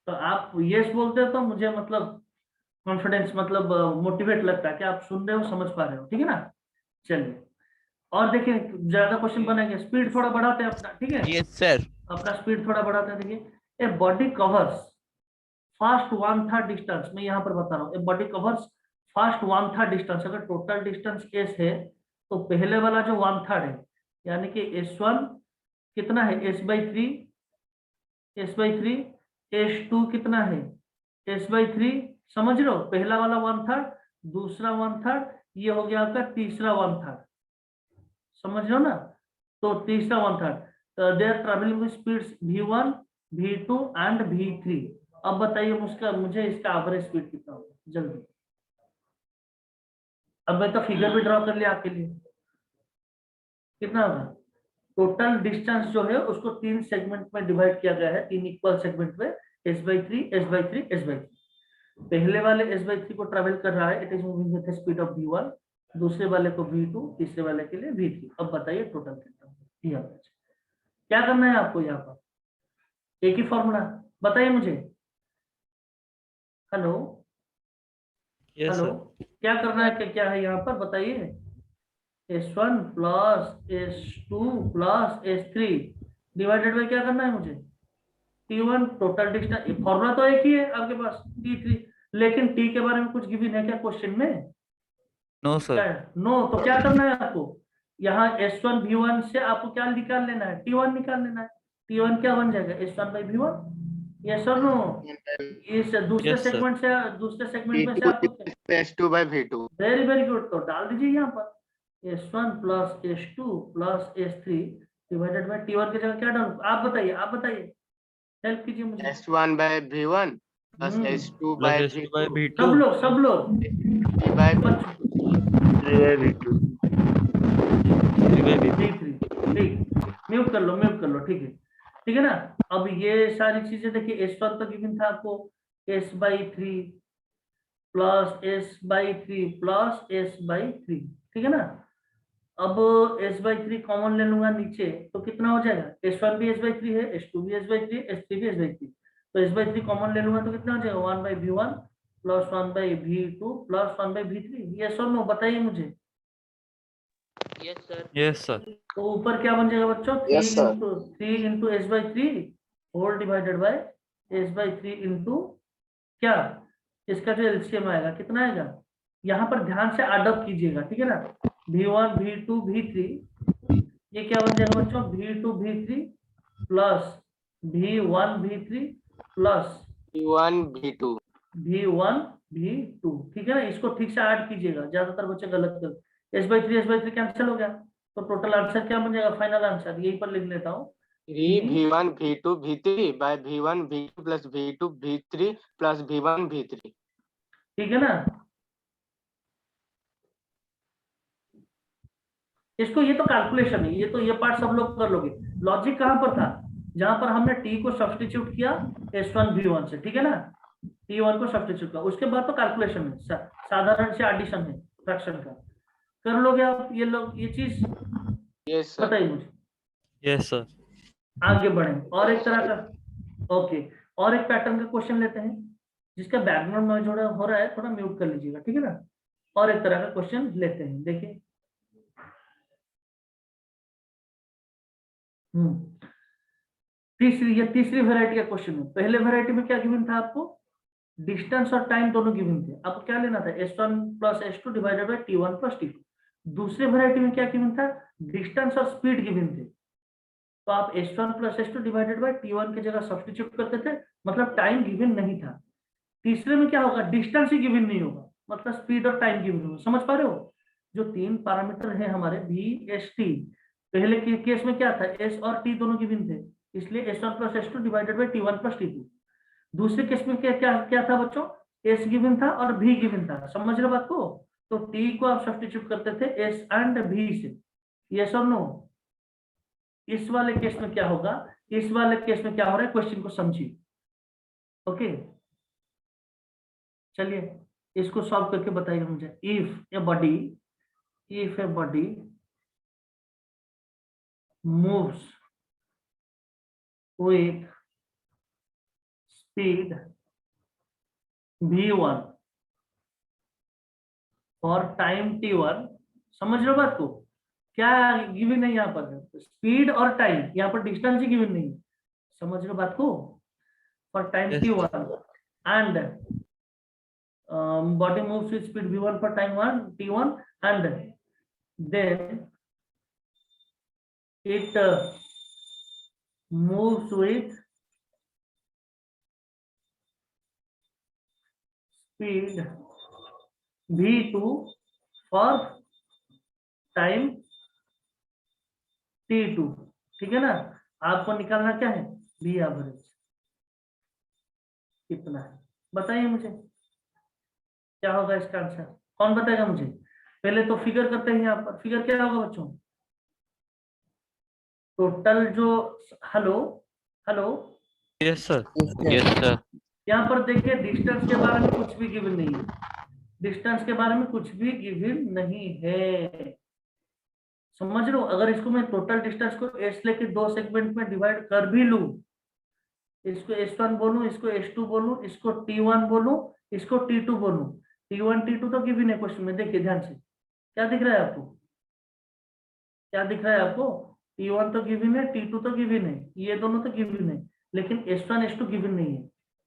D: तो आप यस बोलते हो तो मुझे मतलब कॉन्फिडेंस मतलब मोटिवेट लगता है कि आप सुन रहे हो, समझ पा रहे हो, ठीक है ना। चलिए और देखिए, ज्यादा क्वेश्चन बनाएंगे, स्पीड थोड़ा बढ़ाते हैं अपना, ठीक है।
G: Yes, sir.
D: अपना स्पीड थोड़ा बढ़ाते हैं। देखिए, a body covers fast 1/3 distance, मैं यहाँ पर बता रहा हूँ, a body covers fast 1/3 distance. अगर टोटल डिस्टेंस एस है तो पहले वाला जो 1/3 है, यानी कि S1 कितना है, S/3, S/3, S2 कितना है, S/3, समझ रहे हो, पहला वाला 1/3, दूसरा 1/3, ये हो गया आपका तीसरा 1/3, समझ रहे हो ना। तो तीसरा 1/3, they are travelling with speeds V1, V2 and V3। अब बताइए मुझे इसका एवरेज स्पीड कितना होगा, जल्दी। अब मैं तो फिगर भी ड्रॉ कर लिया आपके लिए, कितना होगा। टोटल डिस्टेंस जो है उसको 3 सेगमेंट में डिवाइड किया गया है, 3 इक्वल सेगमेंट में, S/3, S/3, S/3। पहले वाले S/3 को ट्रेवल कर रहा है, it is moving with speed of V1, दूसरे वाले को V2, तीसरे वाले के लिए V3। अब बताइए टोटल कितना होगा। क्या करना है आपको यहाँ पर, एक ही फॉर्मूला, बताइए मुझे। Hello
A: Yes,
D: hello,
A: sir.
D: क्या करना है, क्या है यहाँ पर बताइए। S1 plus S2 plus S3 divided by क्या करना है मुझे, T1 टोटल डिस्टेंस। फॉर्मूला तो एक ही है आपके पास, T3, लेकिन T के बारे में कुछ गिवन है क्या क्वेश्चन में,
A: No,
D: क्या
A: sir.
D: है, नो। तो क्या करना है आपको, यहाँ S1 V1 से आपको क्या निकाल लेना है, T1 निकाल लेना है। T1 क्या बन जाएगा, S1 by V1, यस और नो। इस दूसरे
A: Yes, sir.
D: सेगमेंट में से आपको
F: S2 by V2.
D: Very very good, तो डाल दीजिए यहाँ पर S1 plus S2 plus S3 divided by T1 की जगह क्या डालूं, आप बताइए, हेल्प कीजिए मुझे।
F: S1 by V1 plus
D: hmm.
F: S2
A: Plus
F: by
A: S2 by
F: V2
D: सब
A: V2.
D: लोग
F: 3 by
D: बच्चों,
A: 3 by V2. 3 by V2.
D: ठीक, म्यूट कर लो, ठीक है ना। अब ये सारी चीजें देखिए, S1 तो गिवन था आपको S/3 plus S/3 plus S/3, ठीक है ना। अब S/3 कॉमन ले लूंगा नीचे, तो कितना हो जाएगा, S1 भी S/3 है, S2 भी S/3 है, S3 भी S/3, तो S/3 कॉमन ले लूंगा तो कितना हो जाएगा, 1/V1 plus 1/V2 plus 1/V3। Yes और नो, बताइए मुझे।
B: Yes, sir.
A: Yes, sir.
D: तो ऊपर क्या बन जाएगा बच्चों,
E: Yes, sir.
D: 3 into S/3 whole divided by S/3 into क्या, इसका जो एलसीएम आएगा कितना आएगा, यहाँ पर ध्यान से एड अप कीजिएगा, ठीक है ना। V1 V2 V3, ये क्या बन जाएगा बच्चों, V2 V3 plus V1 V3 plus
F: V1 V2.
D: V1 V2, ठीक है ना। इसको ठीक से ऐड कीजिएगा, ज्यादातर बच्चे गलत कर, S/3 कैंसिल हो गया, तो टोटल आंसर क्या बन जाएगा, फाइनल आंसर यहीं पर लिख लेता हूँ,
F: 3 V1 V2 V3 by V1 V2 plus V2 V3 plus V1 V3.
D: ठीक है ना। इसको, ये तो कैलकुलेशन है, ये पार्ट सब लोग कर लोगे। लॉजिक कहां पर था, जहां पर हमने टी को सब्स्टिट्यूट किया S1 V1 से, ठीक है ना, T1 को सब्स्टिट्यूट किया, उसके बाद तो कैलकुलेशन है, साधारण से एडिशन है फ्रैक्शन का, कर लोगे आप ये चीज,
F: Yes, sir.
D: बताइए मुझे।
A: Yes, sir.
D: आगे बढ़े, और एक तरह का, ओके, और एक पैटर्न का क्वेश्चन लेते हैं, जिसका बैकग्राउंड नॉइज हो रहा है, थोड़ा म्यूट कर लीजिएगा, ठीक है ना। और एक तरह का क्वेश्चन लेते हैं, देखिए। तीसरी वैरायटी का क्वेश्चन है। पहले वैरायटी में क्या गिवन था आपको, डिस्टेंस और टाइम दोनों गिवन थे, आपको क्या लेना था, S1 plus S2 divided by T1 plus T2। दूसरे वैरायटी में क्या गिवन था, डिस्टेंस और स्पीड गिवन थे, तो आप S1 plus S2 divided by T1 की जगह सब्स्टिट्यूट करते थे, मतलब टाइम गिवन नहीं था। तीसरे में क्या होगा, डिस्टेंस ही गिवन नहीं होगा, मतलब स्पीड और टाइम गिवन होगा, समझ पा रहे हो। जो 3 पैरामीटर है हमारे V/S/T, पहले के केस में क्या था, S और T दोनों गिवन थे, इसलिए S1 plus S2 divided by T1 plus T2। दूसरे केस में क्या था बच्चों, S गिवन था और V गिवन था, समझ रहे बात को। तो T को आप सब्स्टिट्यूट करते थे S एंड V से, यस और नो। इस वाले केस में क्या होगा, इस वाले केस में क्या हो रहा है, क्वेश्चन को समझिए, ओके। चलिए इसको सॉल्व करके बताइए मुझे। If a body moves with speed V1 for time t1, समझ रहे हो बात को? क्या गिवन है यहाँ पर? स्पीड और टाइम, यहाँ पर डिस्टेंस ही गिवन नहीं है, समझ रहे हो बात को? For time t1 and body moves with speed v1 for time 1 t1 and then it moves with speed v2 for time t2, ठीक है ना? आपको निकालना क्या है? v एवरेज कितना है, बताइए मुझे क्या होगा इसका आंसर? कौन बताएगा मुझे? पहले तो फिगर करते हैं, यहाँ पर फिगर क्या होगा बच्चों? टोटल जो, hello hello,
A: yes sir, yes sir.
D: यहाँ पर देखिए डिस्टेंस के बारे में कुछ भी गिवन नहीं है, डिस्टेंस के बारे में कुछ भी गिवन नहीं है, समझ रहे हो? अगर इसको मैं टोटल डिस्टेंस को एस लेके दो सेगमेंट में डिवाइड कर भी लूं, इसको S1 बोलूं, इसको S2 बोलूं, इसको T1 बोलूं, इसको T2 बोलूं, T1 T2 तो गिवन है क्वेश्चन में, देखिए ध्यान से, क्या दिख रहा है आपको? क्या दिख रहा है आपको? T1 तो गिवन है, T2 तो गिवन है, ये दोनों तो गिवन है, लेकिन S1 S2 गिवन नहीं है।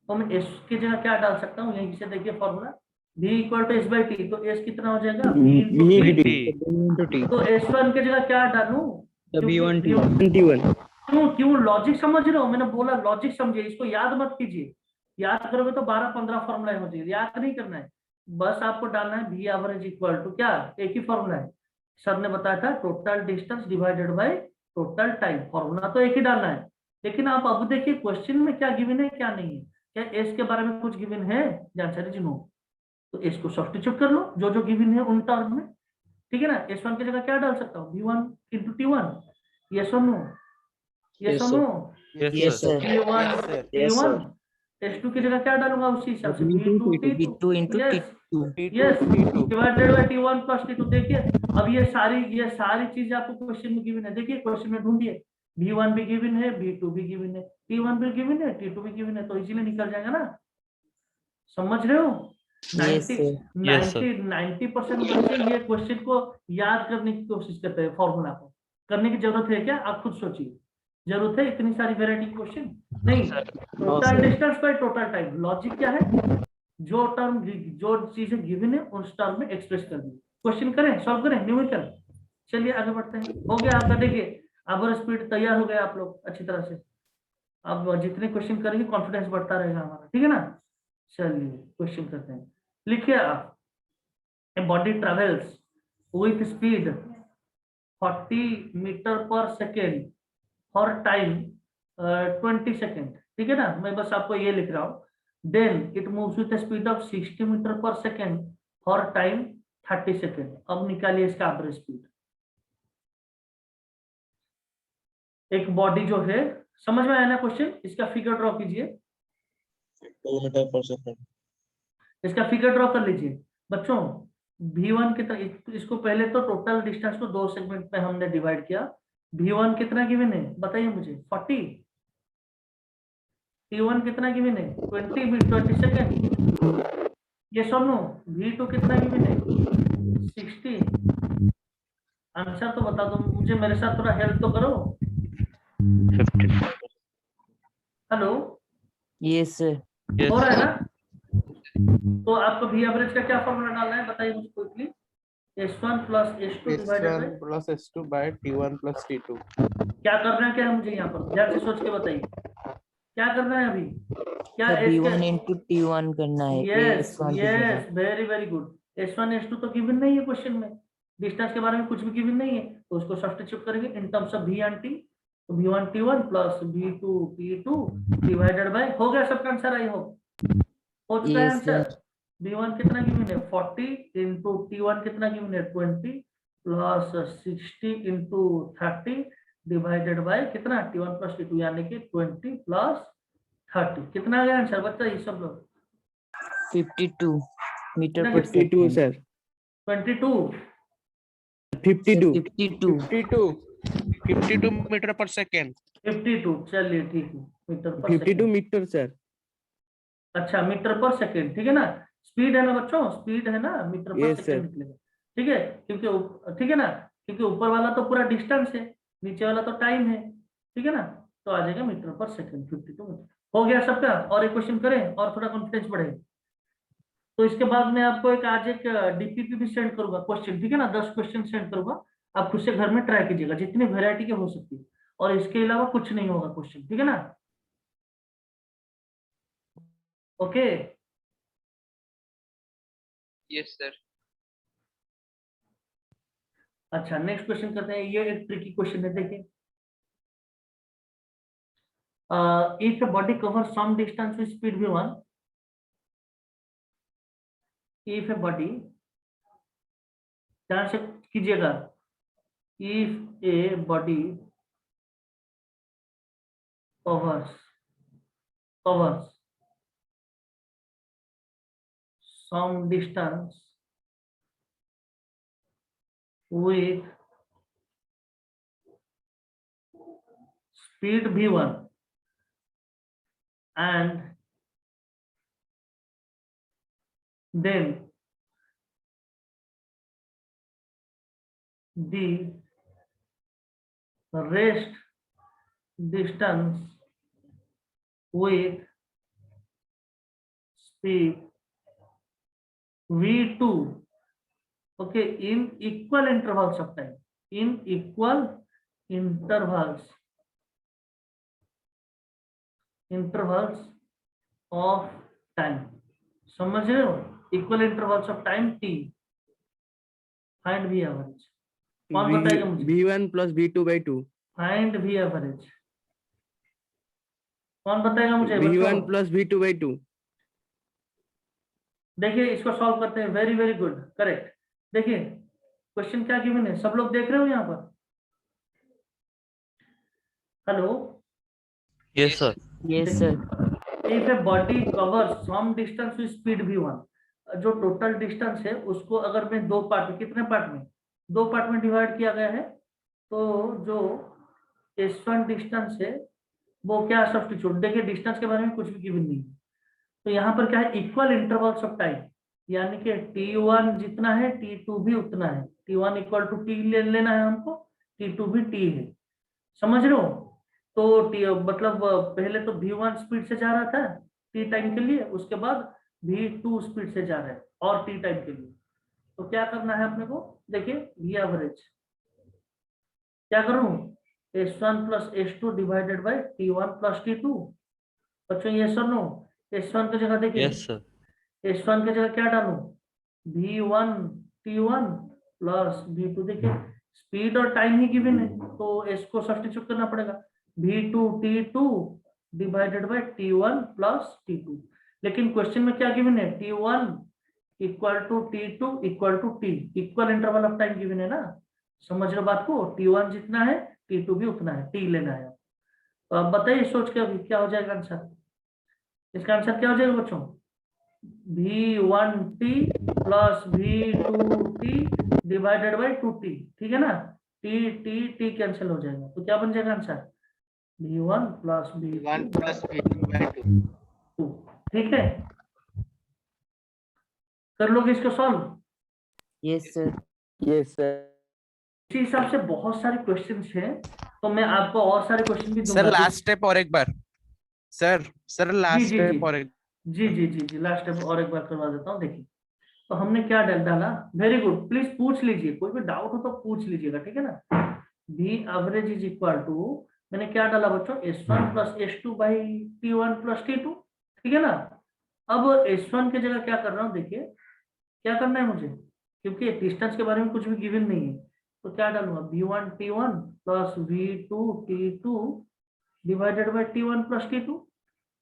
D: तो मैं S की जगह क्या डाल सकता हूँ? यहीं से देखिए formula, V equal to S/T, तो S कितना हो जाएगा? V into T। तो S1 की जगह क्या डालूं?
C: V1
D: क्यों लॉजिक समझ रहे हो? मैंने बोला लॉजिक समझिए, इसको याद मत कीजिए, याद करोगे तो 12-15 फॉर्मूला हो जाएगी, याद नहीं करना है, बस आपको डालना है V एवरेज इक्वल टू क्या? एक ही फॉर्मूला है, सर ने बताया था total distance divided by total time, formula तो एक ही डालना है। लेकिन आप अब देखिए क्वेश्चन में क्या गिवन है क्या नहीं है, क्या एस के बारे में कुछ गिवन है? जानकारी जिनो, तो एस को सब्स्टिट्यूट कर लो जो जो गिवन है उन टर्म में, ठीक है ना? S1 की जगह क्या डाल सकता हूँ? V1 into T1, yes or no? Yes or no?
A: Yes sir,
D: T1 T1, S2 की जगह क्या डालूंगा उसी हिसाब से? V2 T2 into T2, yes, divided by T1 plus T2। देखिए अब ये सारी चीजें आपको क्वेश्चन में गिवन है, देखिए क्वेश्चन में ढूंढिए, V1 भी गिवन है, V2 भी गिवन है, T1 भी गिवन है, T2 भी गिवन है, तो इजीली निकल जाएगा ना, समझ रहे हो? 90% बच्चे ये क्वेश्चन को याद करने की कोशिश करते हैं, फॉर्मूला को करने की जरूरत है क्या? आप खुद सोचिए, जरूरत है इतनी सारी वैरायटी क्वेश्चन? नहीं, total distance by total time, logic क्या है? जो टर्म जो चीजें गिवन है उस टर्म में एक्सप्रेस कर दी, क्वेश्चन करें, सॉल्व करें न्यूमेरिकल। चलिए आगे बढ़ते हैं, हो गया आपका, देखिए अब स्पीड तैयार हो गया आप लोग अच्छी तरह से, अब जितने क्वेश्चन करेंगे कॉन्फिडेंस बढ़ता रहेगा हमारा, ठीक है ना? चलिए क्वेश्चन करते हैं, लिखिए आप, a body travels with speed 40 metre per second for time 20 second, ठीक है ना? मैं बस आपको ये लिख रहा हूँ, then it moves with speed of 60 metre per second for time 30 second. अब निकालिए इसका एवरेज स्पीड। एक बॉडी जो है, समझ में आया ना क्वेश्चन? इसका फिगर ड्रॉ कीजिए,
A: 2 मीटर पर सेकंड।
D: इसका फिगर ड्रॉ कर लीजिए बच्चों। V1 कितना, इसको पहले तो टोटल डिस्टेंस को दो सेगमेंट में हमने डिवाइड किया, V1 कितना गिवन है बताइए मुझे? 40। T1 कितना गिवन है? 20 सेकेंड, ये सुनो। V2 कितना गिवन है? 60। आंसर तो बता दो मुझे, मेरे साथ थोड़ा हेल्प तो करो।
A: 50।
D: हेलो,
B: यस सर,
D: हो रहा है ना? तो आपको V एवरेज का क्या फॉर्मूला डालना है बताइए मुझे quickly? S1 plus S2 divided bye
F: plus S2 by T1 plus T2।
D: क्या करना है, क्या है मुझे यहाँ पर ध्यान से सोच के बताइए क्या करना है अभी? क्या
B: V1 into T1 करना है।
D: यस
B: S1 की जगह।
D: Yes, very very good. S1 S2 तो गिवन नहीं है क्वेश्चन में, डिस्टेंस के बारे में कुछ भी गिवन नहीं है, तो उसको सब्स्टिट्यूट करेंगे in terms of V and T, तो V1 T1 plus V2 T2 divided by, हो गया सबका आंसर? आई होप हो चुका है आंसर। V1 कितना गिवन है? 40 इंटू T1 कितना गिवन है? 20 प्लस 60 इंटू 30 डिवाइडेड बाय कितना? T1 प्लस T2 यानी कि 20 प्लस 30। कितना आ गया आंसर बताइए सब लोग?
B: 52 metre per
C: 52 sir,
D: 22
C: 52
E: 52 metre per second.
D: 52, चलिए ठीक है, metre per
C: 52
D: second.
C: Metre sir.
D: अच्छा मीटर पर सेकंड, ठीक है ना? स्पीड है ना बच्चों, स्पीड है ना, मीटर पर
C: Yes, sir.
D: सेकंड निकलेगा। ठीक है, क्योंकि ठीक है ना, क्योंकि ऊपर वाला तो पूरा डिस्टेंस है, नीचे वाला तो टाइम है। ठीक है ना, तो आ जाएगा मीटर पर सेकंड 52 मीटर। हो गया सबका? और एक क्वेश्चन करें और थोड़ा कॉन्फिडेंस बढ़ेगा। तो इसके बाद मैं आपको आज एक डीपीपी भी सेंड करूंगा क्वेश्चन, ठीक है ना, 10 क्वेश्चन सेंड करूंगा। आप खुद से घर में ट्राई कीजिएगा, जितनी वेरायटी के हो सकती है, और इसके अलावा कुछ नहीं होगा क्वेश्चन, ठीक है ना। Okay,
E: Yes, sir.
D: अच्छा नेक्स्ट क्वेश्चन करते हैं। ये एक ट्रिकी क्वेश्चन है, देखिए। If a body cover some distance with speed v1, if a body, ध्यान से कीजिएगा, if a body covers some distance with speed v1 and then the rest distance with speed v2, okay, in equal intervals of time, in equal intervals of time, समझ रहे हो? Equal intervals of time t, find v average. कौन बताएगा मुझे?
C: V1 plus V2/2.
D: Find v average, कौन बताएगा मुझे
C: V1
D: बच्चों?
C: plus V2/2.
D: देखिए इसको सॉल्व करते हैं। Very very good, correct. देखिए क्वेश्चन क्या गिवन है, सब लोग देख रहे हो यहाँ पर? Hello,
A: Yes, sir.
B: Yes, sir.
D: If a body cover some distance with speed v1, जो टोटल डिस्टेंस है उसको अगर मैं दो पार्ट में, कितने पार्ट में, दो पार्ट में डिवाइड किया गया है, तो जो s1 डिस्टेंस है वो क्या सब्स्टिट्यूट, देखिए डिस्टेंस के बारे में कुछ भी गिवन नहीं है, तो यहाँ पर क्या है, इक्वल इंटरवल्स ऑफ टाइम, यानी कि t1 जितना है t2 भी उतना है, t1 इक्वल टू t लेना है हमको, t2 भी t है, समझ रहे हो? तो मतलब पहले तो v1 स्पीड से जा रहा था t टाइम के लिए, उसके बाद v2 स्पीड से जा रहा है और t टाइम के लिए। तो क्या करना है अपने को, देखिए v एवरेज क्या करूं, s1 plus s2 divided by t1 plus t2। बच्चों ये सर नो, s1 की जगह देखिए,
A: Yes, sir.
D: s1 की जगह क्या डालूं, v1 t1 प्लस v2, देखिए स्पीड और टाइम ही गिवन है तो s को सब्स्टिट्यूट करना पड़ेगा, v2 t2 divided by t1 plus t2। लेकिन क्वेश्चन में क्या गिवन है, t1 equal to t2 equal to t, equal interval of time given है ना, समझ रहे बात को? t1 जितना है t2 भी उतना है, t लेना है। तो अब बताइए सोच के अभी क्या हो जाएगा आंसर, इसका आंसर क्या हो जाएगा बच्चों, v1t plus v2t divided by 2t, ठीक है ना, t कैंसिल हो जाएगा, तो क्या बन जाएगा answer, v1 plus
F: V1
D: v2,
F: plus V2/2.
D: ठीक है? कर लोगे इसको solve?
B: Yes, sir.
C: Yes, sir.
D: इसी हिसाब से बहुत सारे क्वेश्चंस हैं, तो मैं आपको और सारे क्वेश्चन भी
E: सर
D: दूंगा।
E: लास्ट स्टेप और एक बार, सर लास्ट
D: जी,
E: स्टेप और एक,
D: जी लास्ट स्टेप और एक बार करवा देता हूँ। देखिए तो हमने क्या डाला, वेरी गुड, प्लीज पूछ लीजिए, कोई भी डाउट हो तो पूछ लीजिएगा, ठीक है ना। v average is equal to, मैंने क्या डाला बच्चों, s1 plus s2 by t1 plus t2, ठीक है ना। अब s1 की जगह क्या कर रहा हूँ, देखिए क्या करना है मुझे, क्योंकि डिस्टेंस के बारे में कुछ भी गिवन नहीं है, तो क्या डालूंगा, v1 t1 plus v2 t2 divided by t1 plus t2,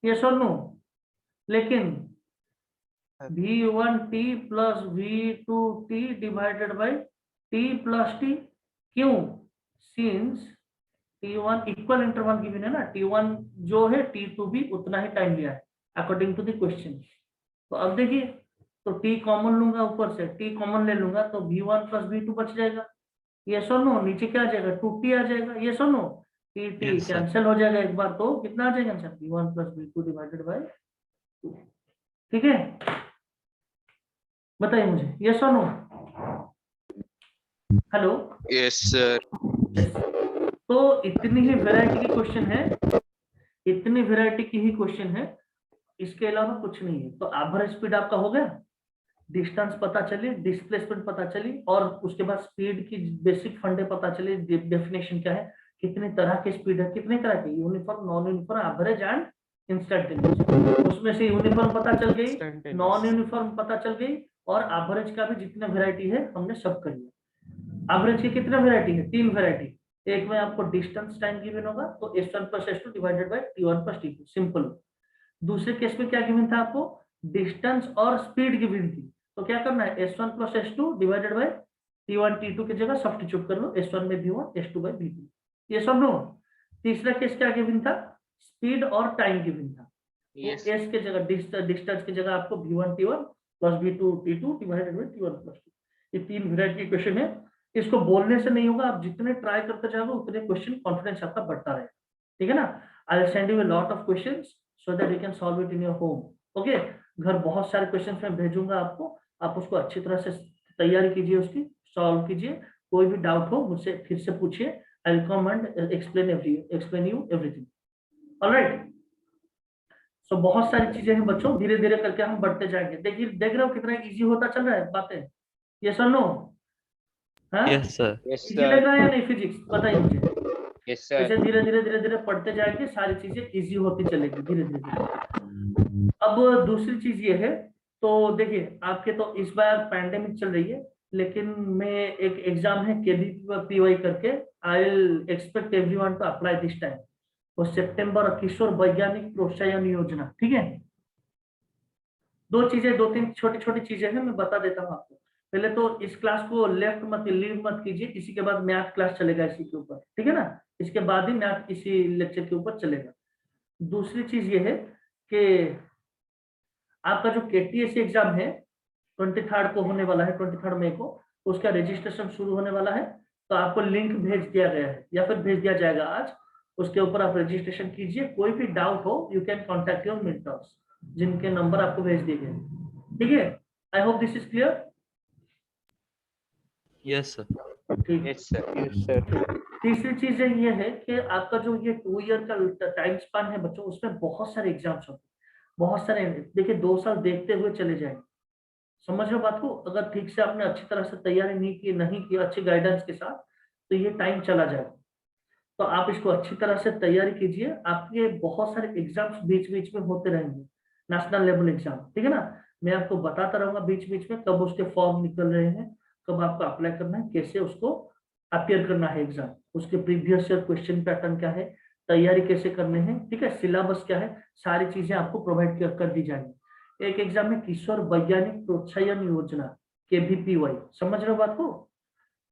D: yes और नो? लेकिन v1t plus v2t divided by t plus t, क्यों, since t1 equal interval given है ना, t1 जो है t2 भी उतना ही टाइम लिया है अकॉर्डिंग टू द क्वेश्चन। तो अब देखिए, तो t कॉमन लूंगा, ऊपर से t कॉमन ले लूंगा, तो v1 प्लस v2 बच जाएगा, यस और नो? नीचे क्या आ जाएगा, 2t आ जाएगा, यस और no? t
A: Yes, sir.
D: Cancel हो जाएगा एक बार, तो कितना आ जाएगा answer, v1 plus v2 divided by 2, ठीक है? बताइए मुझे, यस और नो? हेलो?
E: Yes, sir.
D: तो इतनी ही वैरायटी की क्वेश्चन है, इतनी वैरायटी की ही क्वेश्चन है, इसके अलावा कुछ नहीं है। तो एवरेज स्पीड आपका हो गया, डिस्टेंस पता चली, डिस्प्लेसमेंट पता चली, और उसके बाद स्पीड की बेसिक फंडे पता चली, डेफिनेशन क्या है, कितने तरह की स्पीड है, कितने तरह की, uniform, non uniform, average and instantaneous. उसमें से यूनिफॉर्म पता चल गई, नॉन यूनिफॉर्म पता चल गई, और एवरेज का भी जितना वेरायटी है हमने सब कर लिया। एवरेज की कितना वेरायटी है? 3 वेरायटी। एक में आपको डिस्टेंस टाइम गिवन होगा, तो s1 + s2 divided by t1 + t2, simple. दूसरे केस में क्या गिवन था आपको? डिस्टेंस और स्पीड गिवन थी, तो क्या करना है, s1 + s2 divided by t1 t2 की जगह सब्स्टिट्यूट कर लो, s1 में v1, s2 by v2, ये सब नो। तीसरा केस क्या गिवन था? स्पीड और टाइम गिवन था,
E: Yes.
D: s के जगह डिस्टेंस की जगह आपको v1 t1 + v2 t2 divided by t1 + t2। ये 3 वैरायटी के क्वेश्चन है, इसको बोलने से नहीं होगा, आप जितने ट्राई करते जाओगे उतने क्वेश्चन कॉन्फिडेंस आपका बढ़ता रहेगा, ठीक है ना? I will send you a lot of questions so that you can solve it in your home. Okay, घर बहुत सारे क्वेश्चंस मैं भेजूंगा आपको, आप उसको अच्छी तरह से तैयारी कीजिए, उसकी सॉल्व कीजिए। कोई भी डाउट हो मुझसे फिर से पूछिए, I will come and explain you everything. Alright, so बहुत सारी चीजें हैं बच्चों, धीरे धीरे करके हम बढ़ते जाएंगे। देखिए, देख रहे हो कितना इजी होता चल रहा है बातें, ये सर नो? हाँ,
A: Yes, sir.
E: Yes,
D: इजी लग
E: sir.
D: रहा है या नहीं फिजिक्स? बताइए मुझे।
E: Yes, sir.
D: ऐसे धीरे धीरे पढ़ते जाएंगे, सारी चीजें इजी होती चलेगी धीरे धीरे। अब दूसरी चीज ये है, तो देखिए आपके तो इस बार पैंडेमिक चल रही है, लेकिन मैं एक एग्जाम है KVPY करके, I will expect everyone to apply this time, वो सितंबर किशोर वैज्ञानिक प्रोत्साहन योजना, ठीक है? दो चीजें, 2-3 छोटी छोटी चीजें हैं, मैं बता देता हूँ आपको। पहले तो इस क्लास को लेफ्ट मत लीव मत कीजिए, इसी के बाद मैथ क्लास चलेगा इसी के ऊपर, ठीक है ना? इसके बाद ही मैथ इसी लेक्चर के ऊपर चलेगा। दूसरी चीज ये है कि आपका जो KTS एग्जाम है 23 को होने वाला है, 23 मई को, उसका रजिस्ट्रेशन शुरू होने वाला है। तो आपको लिंक भेज दिया गया है या फिर भेज दिया जाएगा आज, उसके ऊपर आप रजिस्ट्रेशन कीजिए। कोई भी डाउट हो you can contact your mentors, जिनके नंबर आपको भेज दिए गए, ठीक है? I hope this is clear.
A: Yes, sir.
D: ठीक है।
E: Yes, sir.
C: Yes, sir.
D: तीसरी चीज ये है कि आपका जो ये 2 ईयर का टाइम स्पान है बच्चों, उसमें बहुत सारे एग्जाम्स होते हैं, बहुत सारे। देखिए 2 साल देखते हुए चले जाएंगे, समझ रहे हो बात को? अगर ठीक से आपने अच्छी तरह से तैयारी नहीं की अच्छी गाइडेंस के साथ, तो ये टाइम चला जाएगा। तो आप इसको अच्छी तरह से तैयारी कीजिए, आपके बहुत सारे एग्जाम्स बीच बीच में होते रहेंगे, नेशनल लेवल एग्जाम, ठीक है ना? मैं आपको बताता रहूंगा बीच बीच में कब उसके फॉर्म निकल रहे हैं, कब आपको अप्लाई करना है, कैसे उसको अपियर करना है एग्जाम, उसके प्रीवियस ईयर क्वेश्चन पैटर्न क्या है, तैयारी कैसे करने हैं, ठीक है, सिलेबस क्या है, सारी चीजें आपको प्रोवाइड कर दी जाएंगी। एक एग्जाम में किशोर वैज्ञानिक प्रोत्साहन योजना KVPY, समझ रहे हो बात को?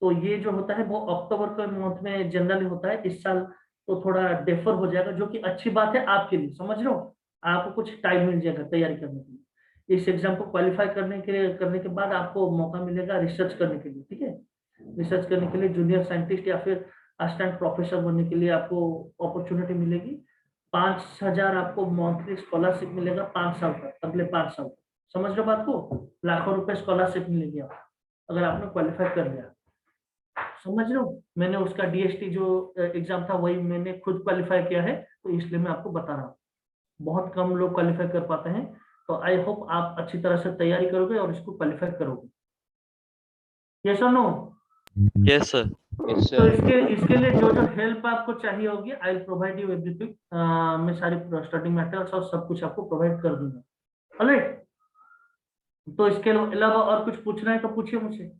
D: तो ये जो होता है वो अक्टूबर के मंथ में जनरली होता है, इस साल तो थोड़ा डेफर हो जाएगा, जो कि अच्छी बात है आपके लिए, समझ रहे हो? आपको कुछ टाइम मिल जाएगा तैयारी करने के लिए। इस एग्जाम को क्वालिफाई करने के बाद आपको मौका मिलेगा रिसर्च करने के लिए, ठीक है? रिसर्च करने के लिए जूनियर साइंटिस्ट या फिर असिस्टेंट प्रोफेसर बनने के लिए आपको अपॉर्चुनिटी मिलेगी। 5,000 आपको मंथली स्कॉलरशिप मिलेगा 5 साल तक, अगले 5 साल तक, समझ रहे हो बात को? लाखों रुपए स्कॉलरशिप मिलेगी आपको अगर आपने क्वालिफाई कर लिया, समझ रहे हो? मैंने उसका DST जो एग्जाम था वही मैंने खुद क्वालिफाई किया है, तो इसलिए मैं आपको बता रहा हूँ। बहुत कम लोग क्वालिफाई कर पाते हैं, तो आई होप आप अच्छी तरह से तैयारी करोगे और इसको क्वालिफाई करोगे। यस और नो?
A: Yes, sir.
E: Yes,
D: तो
E: sir.
D: इसके लिए जो जो हेल्प आपको चाहिए होगी, I will provide you everything. मैं सारी स्टडी मटेरियल्स और सब कुछ आपको प्रोवाइड कर दूंगा। ऑलराइट, तो इसके अलावा और कुछ पूछना है तो पूछिए मुझसे,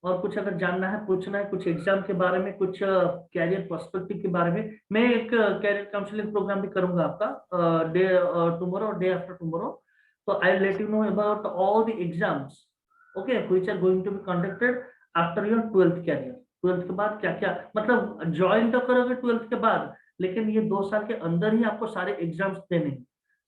D: और कुछ अगर जानना है पूछना है, कुछ एग्जाम के बारे में, कुछ कैरियर पर्सपेक्टिव के बारे में। मैं एक कैरियर काउंसलिंग प्रोग्राम भी करूंगा आपका डे टुमारो और डे आफ्टर टुमारो, तो I let you know about all the exams, okay, which are going to be conducted after your 12th career. 12th के बाद क्या क्या, मतलब ज्वाइन तो करोगे 12th के बाद, लेकिन ये 2 साल के अंदर ही आपको सारे एग्जाम्स देने हैं,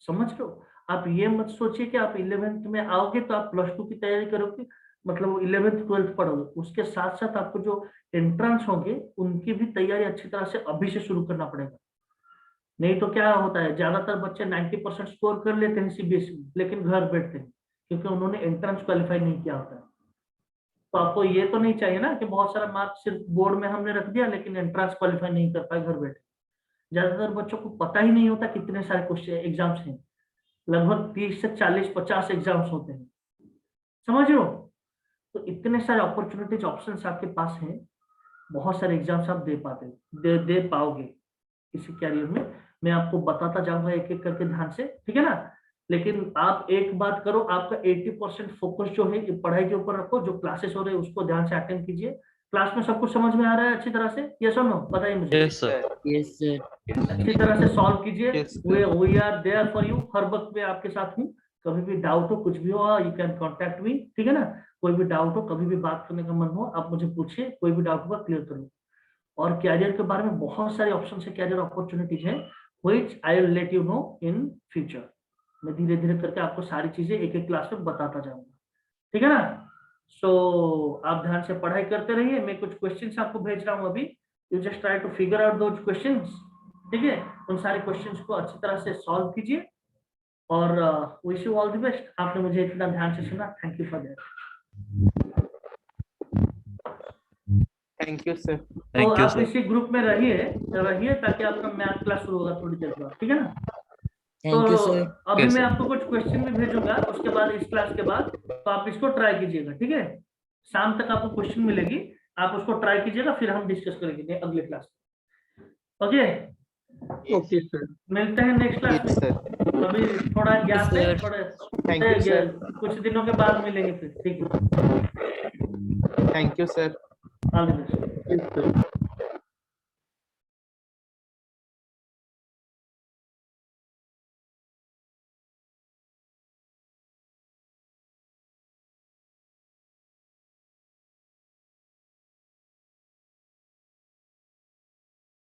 D: समझ लो? आप ये मत सोचिए कि आप 11th में आओगे तो आप +2 की तैयारी करोगे, मतलब 11th 12th पढ़ोगे, उसके साथ साथ आपको जो एंट्रेंस होंगे उनकी भी तैयारी अच्छी तरह से अभी से शुरू करना पड़ेगा। नहीं तो क्या होता है, ज्यादातर बच्चे 90% स्कोर कर लेते हैं CBSE, लेकिन घर बैठते हैं, क्योंकि उन्होंने एंट्रेंस क्वालिफाई नहीं किया होता है। तो आपको ये तो नहीं चाहिए ना कि बहुत सारा मार्क्स सिर्फ बोर्ड में हमने रख दिया लेकिन एंट्रेंस क्वालिफाई नहीं कर पाए घर बैठे। ज्यादातर बच्चों को पता ही नहीं होता कितने सारे क्वेश्चन एग्जाम्स हैं, लगभग 30 से 40-50 एग्जाम्स होते हैं, समझ रहे हो। तो इतने सारे अपॉर्चुनिटीज ऑप्शंस आपके पास हैं, बहुत सारे एग्जाम्स आप दे पाओगे किसी कैरियर में। मैं आपको बताता जाऊंगा एक एक करके ध्यान से, ठीक है ना। लेकिन आप एक बात करो, आपका 80% फोकस जो है ये पढ़ाई के ऊपर रखो, जो क्लासेस हो रहे हैं उसको ध्यान से अटेंड कीजिए। क्लास में सब कुछ समझ में आ रहा है अच्छी तरह से, यस और नो, बताइए मुझे।
A: Yes sir.
B: Yes, sir.
D: अच्छी तरह से सॉल्व कीजिए।
E: Yes, sir.
D: We are there for you, हर वक्त मैं आपके साथ हूँ। कभी भी डाउट हो, कुछ भी हो, यू कैन कॉन्टेक्ट मी, ठीक है ना। कोई भी डाउट हो, कभी भी बात करने का मन हो, आप मुझे पूछिए, कोई भी डाउट होगा क्लियर करूँ। और कैरियर के बारे में बहुत सारे ऑप्शन है, कैरियर अपॉर्चुनिटीज है, which I will let you no in future. मैं धीरे धीरे करके आपको सारी चीजें एक एक क्लास में बताता जाऊंगा, ठीक है ना। सो आप ध्यान से पढ़ाई करते रहिए। मैं कुछ क्वेश्चंस आपको भेज रहा हूँ अभी, you just try to figure out those questions, ठीक है। उन सारे क्वेश्चंस को अच्छी तरह से सॉल्व कीजिए और wish you all the best. आपने मुझे इतना ध्यान से सुना, thank you for that.
E: Thank you sir.
D: तो
A: थैंक यू
D: आप
A: सर।
D: इसी ग्रुप में रहिए ताकि आपका मैथ क्लास शुरू होगा थोड़ी देर बाद, ठीक है ना।
B: Thank you,
D: तो
B: sir.
D: अभी
A: Yes,
D: मैं
A: sir.
D: आपको कुछ क्वेश्चन भी भेजूंगा उसके बाद, इस क्लास के बाद, तो आप इसको ट्राई कीजिएगा, ठीक है। शाम तक आपको क्वेश्चन मिलेगी, आप उसको ट्राई कीजिएगा, फिर हम डिस्कस करेंगे अगले क्लास में, ओके।
F: Okay, sir.
D: मिलते हैं नेक्स्ट क्लास
E: Yes,
D: में।
E: sir.
D: अभी थोड़ा गैप है,
B: sir.
D: थोड़े
E: Thank you, sir.
D: कुछ दिनों के बाद मिलेंगे फिर, ठीक है।
E: Thank you, sir.
D: All the best.
F: Yes, sir.